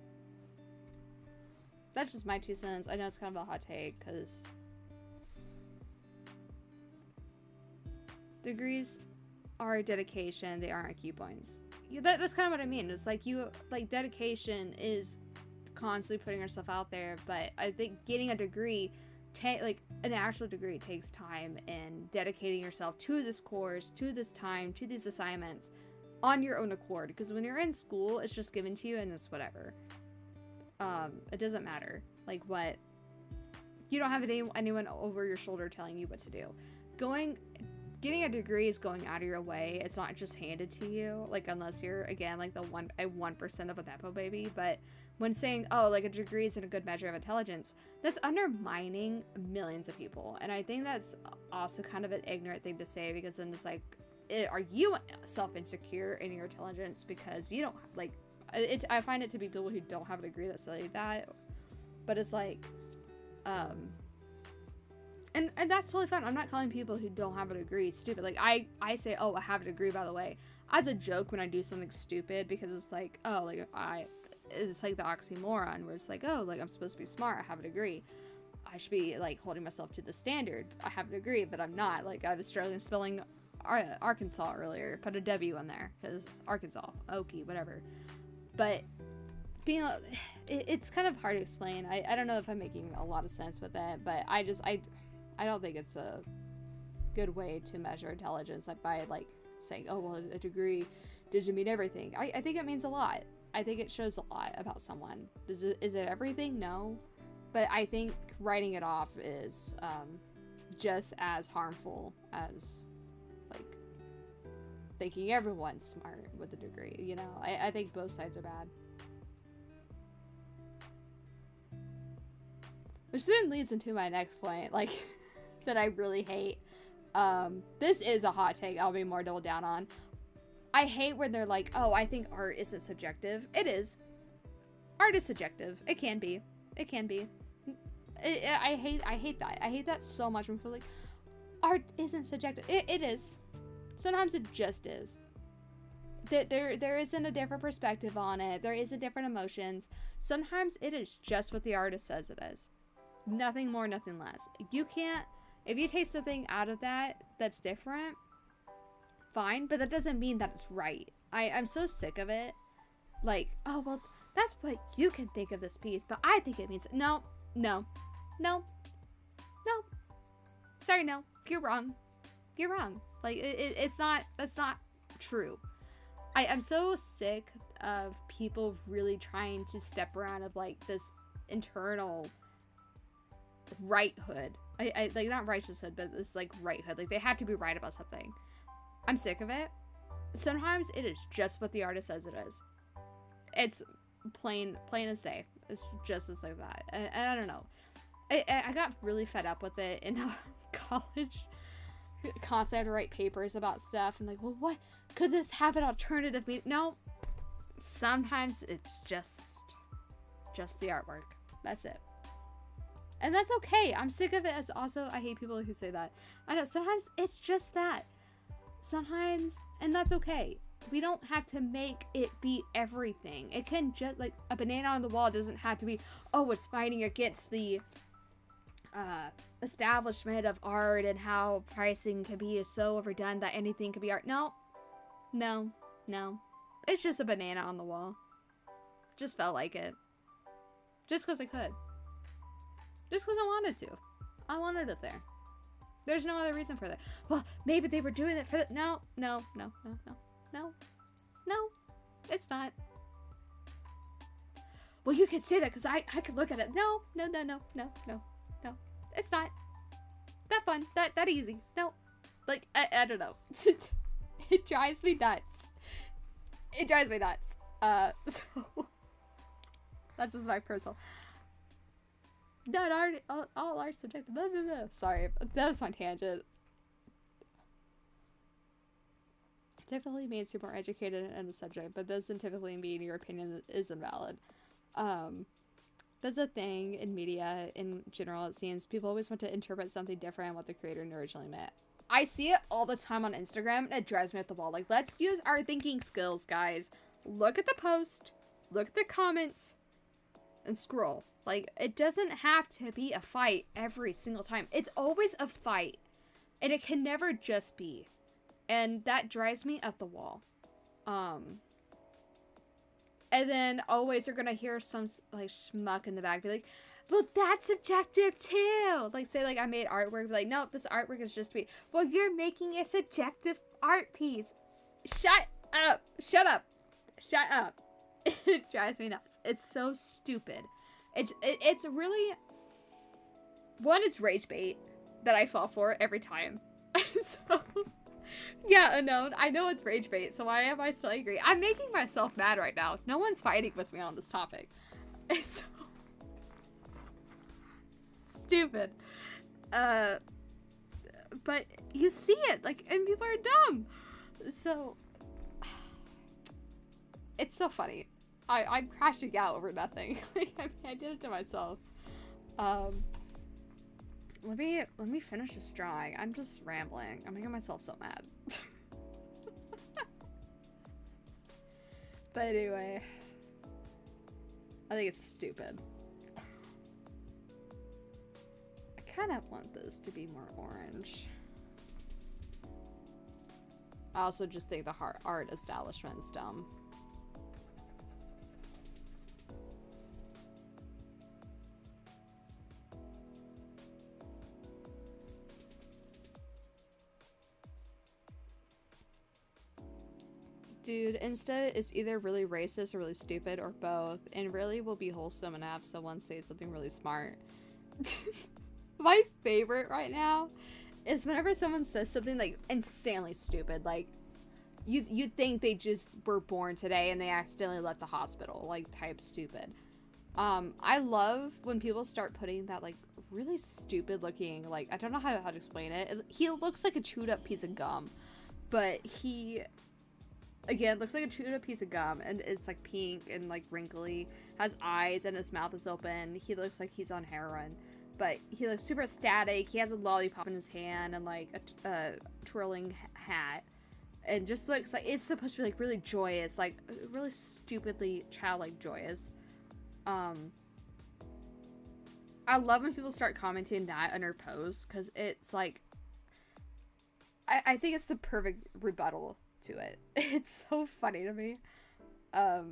A: that's just my 2 cents. I know it's kind of a hot take, because degrees are dedication, they aren't IQ points. That's kind of what I mean. It's like, dedication is constantly putting yourself out there, but I think getting a degree, like, an actual degree, takes time and dedicating yourself to this course, to this time, to these assignments on your own accord. Because when you're in school, it's just given to you and it's whatever. It doesn't matter. Like, what? You don't have anyone over your shoulder telling you what to do. Getting a degree is going out of your way. It's not just handed to you, like, unless you're, again, like, a 1% of a Nepo baby. But when saying, oh, like, a degree isn't a good measure of intelligence, that's undermining millions of people. And I think that's also kind of an ignorant thing to say, because then it's like, are you self-insecure in your intelligence because you don't, like, I find it to be people who don't have a degree that say that. But it's like, and that's totally fine. I'm not calling people who don't have a degree stupid. Like, I say, oh, I have a degree, by the way, as a joke when I do something stupid, because it's like, oh, like, it's like the oxymoron, where it's like, oh, like, I'm supposed to be smart, I have a degree. I should be, like, holding myself to the standard. I have a degree, but I'm not. Like, I was struggling spelling Arkansas earlier. Put a W in there, because Arkansas, Okie, whatever. But it's kind of hard to explain. I don't know if I'm making a lot of sense with that, but I don't think it's a good way to measure intelligence, like, by, like, saying, oh, well, a degree doesn't mean everything. I think it means a lot. I think it shows a lot about someone. Is it everything? No. But I think writing it off is just as harmful as, like, thinking everyone's smart with a degree, you know? I think both sides are bad. Which then leads into my next point, like, that I really hate. This is a hot take I'll be more double down on. I hate when they're like, oh, I think art isn't subjective. It is. Art is subjective. It can be. It can be. I hate that. I hate that so much when people are like, art isn't subjective. It is. Sometimes it just is. There isn't a different perspective on it. There isn't different emotions. Sometimes it is just what the artist says it is. Nothing more, nothing less. You can't, if you take something out of that that's different, fine, but that doesn't mean that it's right. I'm so sick of it. Like, oh, well, that's what you can think of this piece, but I think it means, no, no, no, no. Sorry, no, you're wrong. You're wrong. Like, it's not, that's not true. I'm so sick of people really trying to step around of, like, this internal righthood. I like, not righteoushood, but this, like, righthood. Like, they have to be right about something. I'm sick of it. Sometimes it is just what the artist says it is. It's plain as day. It's just as like that. And I don't know. I got really fed up with it in college. Constantly have to write papers about stuff. And like, well, what? Could this have an alternative meaning? No. Sometimes it's just the artwork. That's it. And that's okay. I'm sick of it. As also, I hate people who say that. I know, sometimes it's just that. Sometimes, and that's okay. We don't have to make it be everything. It can just, like, a banana on the wall doesn't have to be, oh, it's fighting against the establishment of art and how pricing can be so overdone that anything can be art. No. No. No. It's just a banana on the wall. Just felt like it. Just because I could. Just because I wanted to. I wanted it there. There's no other reason for that. Well, maybe they were doing it for the... No, no, no, no, no, no. No, it's not. Well, you could say that because I could look at it. No, no, no, no, no, no, no. It's not that fun. That easy. No. Like, I don't know. It drives me nuts. It drives me nuts. So... That's just my personal... Not art, all art subjective. Blah, blah, blah. Sorry, that was my tangent. Typically means you're more educated in the subject, but doesn't typically mean your opinion is invalid. That's a thing in media in general. It seems people always want to interpret something different than what the creator originally meant. I see it all the time on Instagram, and it drives me up the wall. Like, let's use our thinking skills, guys. Look at the post, look at the comments, and scroll. Like, it doesn't have to be a fight every single time. It's always a fight. And it can never just be. And that drives me up the wall. And then always you're gonna hear some, like, schmuck in the back be like, well, that's subjective too. Like, say, like, I made artwork. Be like, no, this artwork is just me. Well, you're making a subjective art piece. Shut up. Shut up. Shut up. It drives me nuts. It's so stupid. It's really, one, it's rage bait that I fall for every time. So, yeah, Unknown, I know it's rage bait, so why am I still angry? I'm making myself mad right now. No one's fighting with me on this topic. It's so stupid. But you see it, like, and people are dumb. So, it's so funny. I'm crashing out over nothing. Like, I mean, I did it to myself. Let me finish this drawing. I'm just rambling. I'm making myself so mad. But anyway, I think it's stupid. I kind of want this to be more orange. I also just think the art establishment's dumb. Dude, Insta is either really racist or really stupid or both, and really will be wholesome and have someone say something really smart. My favorite right now is whenever someone says something like insanely stupid, like you'd think they just were born today and they accidentally left the hospital, like type stupid. I love when people start putting that like really stupid looking, like, I don't know how to explain it. He looks like a chewed up piece of gum, but he, again, looks like a chewed up piece of gum, and it's like pink and like wrinkly, has eyes and his mouth is open. He looks like he's on heroin, but he looks super ecstatic. He has a lollipop in his hand and like a twirling hat, and just looks like it's supposed to be like really joyous, like really stupidly childlike joyous. I love when people start commenting that under posts, because it's like, I think it's the perfect rebuttal to it. It's so funny to me. I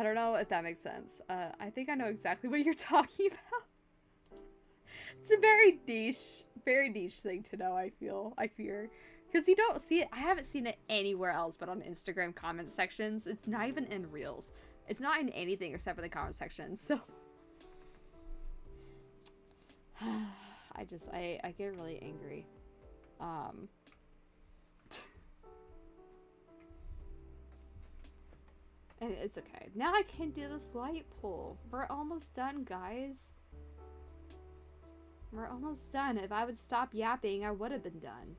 A: don't know if that makes sense. I think I know exactly what you're talking about. It's a very niche thing to know, I fear. Because you don't see it, I haven't seen it anywhere else but on Instagram comment sections. It's not even in Reels. It's not in anything except for the comment section, so. I get really angry. And it's okay. Now I can do this light pull. We're almost done, guys. We're almost done. If I would stop yapping, I would have been done.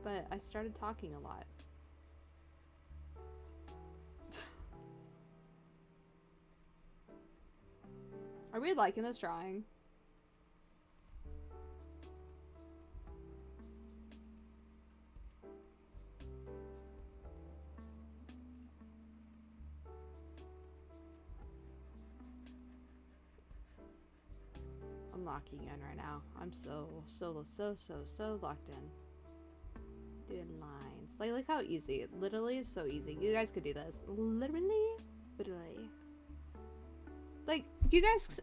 A: But I started talking a lot. Are we liking this drawing? I'm locking in right now. I'm so locked in. Doing lines. Like, look how easy. Literally is so easy. You guys could do this. Literally. Like, you guys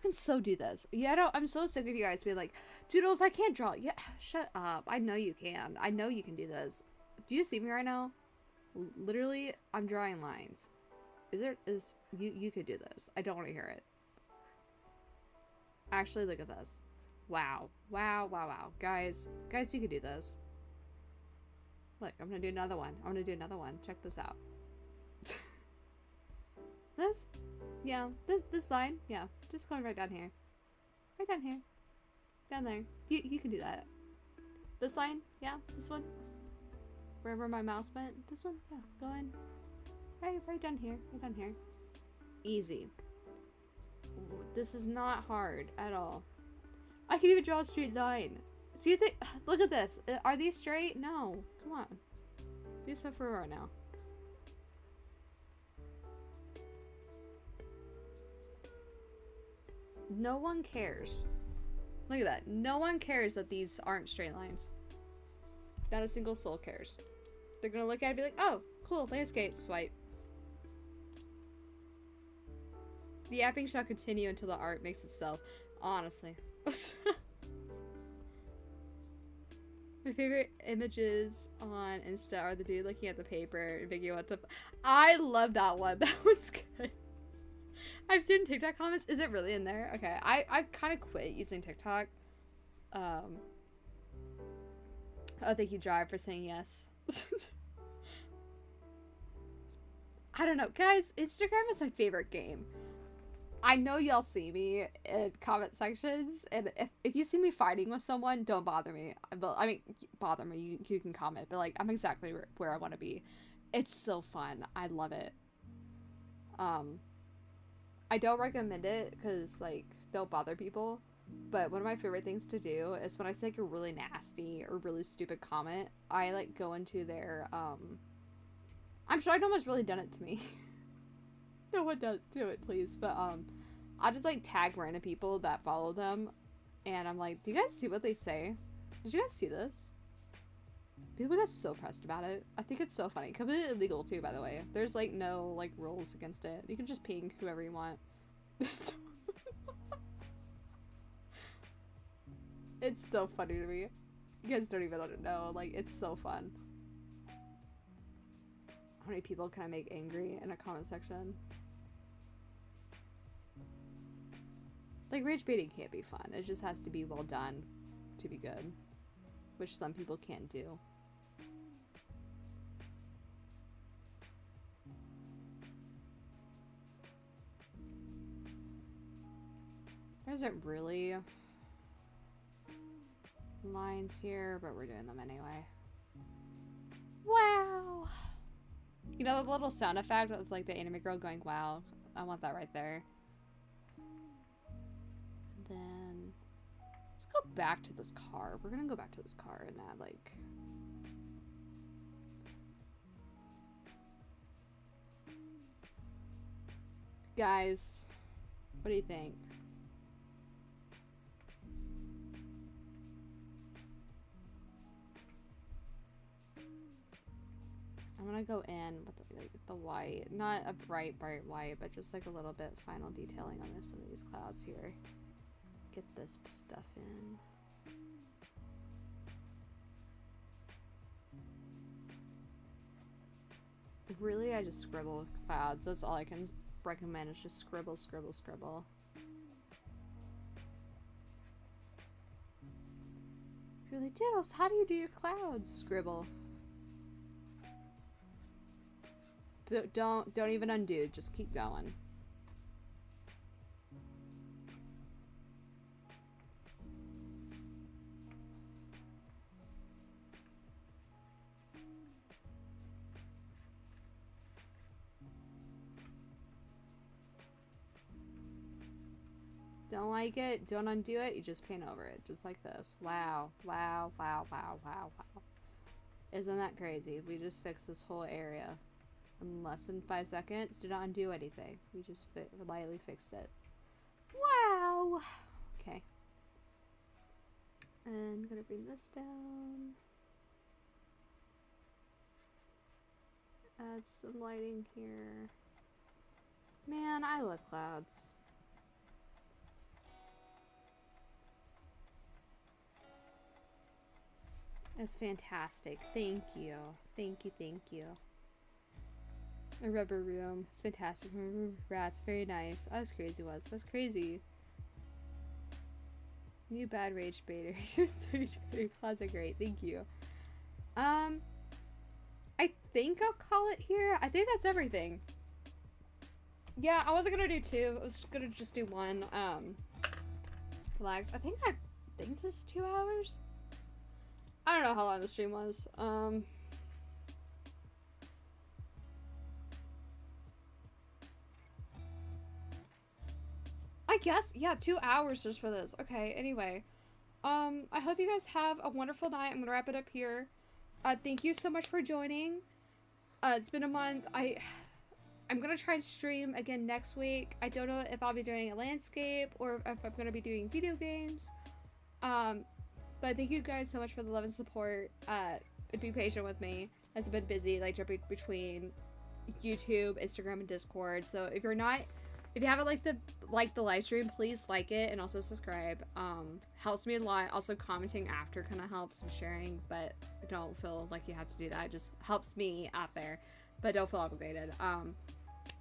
A: can so do this. Yeah, I'm so sick of you guys being like, Doodles, I can't draw. Yeah, shut up. I know you can. I know you can do this. Do you see me right now? Literally, I'm drawing lines. You could do this. I don't want to hear it. Actually, look at this. Wow. Guys, you could do this. Look, I'm gonna do another one. Check this out. This? Yeah. This line? Yeah. Just going right down here. Right down here. Down there. You can do that. This line? Yeah. This one? Wherever my mouse went? This one? Yeah. Going right down here. Right down here. Easy. This is not hard at all. I can even draw a straight line. Do you think? Look at this. Are these straight? No. Come on. Do stuff for right now. No one cares. Look at that. No one cares that these aren't straight lines. Not a single soul cares. They're gonna look at it and be like, oh, cool, landscape, swipe. The yapping shall continue until the art makes itself. Honestly. My favorite images on Insta are the dude looking at the paper and figuring what to. I love that one. That one's good. I've seen TikTok comments. Is it really in there? Okay, I kind of quit using TikTok. Oh, thank you, Drive, for saying yes. I don't know, guys. Instagram is my favorite game. I know y'all see me in comment sections, and if you see me fighting with someone, don't bother me. I mean, bother me. You can comment, but like, I'm exactly where I want to be. It's so fun. I love it. I don't recommend it because like, don't bother people. But one of my favorite things to do is when I see like a really nasty or really stupid comment, I like go into their I'm sure no one's really done it to me. No one does do it, please. But I'll just like tag random people that follow them, and I'm like, do you guys see what they say? Did you guys see this? People get so pressed about it. I think it's so funny. Completely illegal too, by the way. There's like no like rules against it. You can just ping whoever you want. It's so funny to me. You guys don't even know. Like, it's so fun. How many people can I make angry in a comment section? Like, rage baiting can't be fun. It just has to be well done to be good. Which some people can't do. There isn't really lines here, but we're doing them anyway. Wow! You know the little sound effect of like the anime girl going, wow? I want that right there. And then let's go back to this car. We're gonna go back to this car and add like guys, What do you think? I'm gonna go in with like the white, not a bright white, but just like a little bit final detailing on some of these clouds here. Get this stuff in. Really, I just scribble with clouds. That's all I can recommend, is just scribble, scribble, scribble. Really, Diddles, how do you do your clouds? Scribble. Don't even undo, just keep going. Don't like it, don't undo it, you just paint over it, just like this. Wow, wow, wow, wow, wow, wow. Isn't that crazy? We just fixed this whole area in less than 5 seconds. Did not undo anything. We just lightly fixed it. Wow! Okay. And gonna bring this down. Add some lighting here. Man, I love clouds. It's fantastic. Thank you. Thank you, thank you. A rubber room. It's fantastic. Rats. Very nice. Oh, that's crazy, was. That's crazy. New bad rage baiter. Rage baiter clouds are great. Thank you. I think I'll call it here. I think that's everything. Yeah, I wasn't gonna do 2. I was gonna just do 1. Relax. I think this is 2 hours. I don't know how long the stream was. I guess, yeah, 2 hours just for this. Okay, anyway. I hope you guys have a wonderful night. I'm gonna wrap it up here. Thank you so much for joining. It's been a month. I'm gonna try and stream again next week. I don't know if I'll be doing a landscape or if I'm gonna be doing video games. But thank you guys so much for the love and support. And be patient with me, as I've been busy, like jumping between YouTube, Instagram, and Discord. So if you haven't liked the live stream, please like it and also subscribe. Helps me a lot. Also commenting after kind of helps, and sharing, but don't feel like you have to do that. It just helps me out there, but don't feel obligated.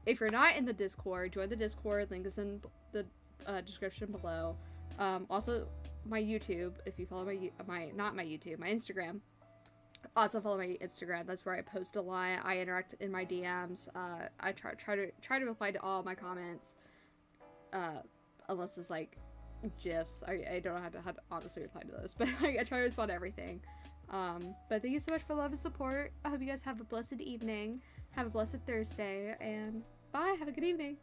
A: If you're not in the Discord, join the Discord. Link is in the description below. Also my YouTube, if you follow my Instagram, also follow my Instagram. That's where I post a lot. I interact in my DMs. I try to reply to all my comments, unless it's like GIFs. I don't know how to honestly reply to those, but I try to respond to everything. But thank you so much for love and support. I hope you guys have a blessed evening, have a blessed Thursday, and bye. Have a good evening.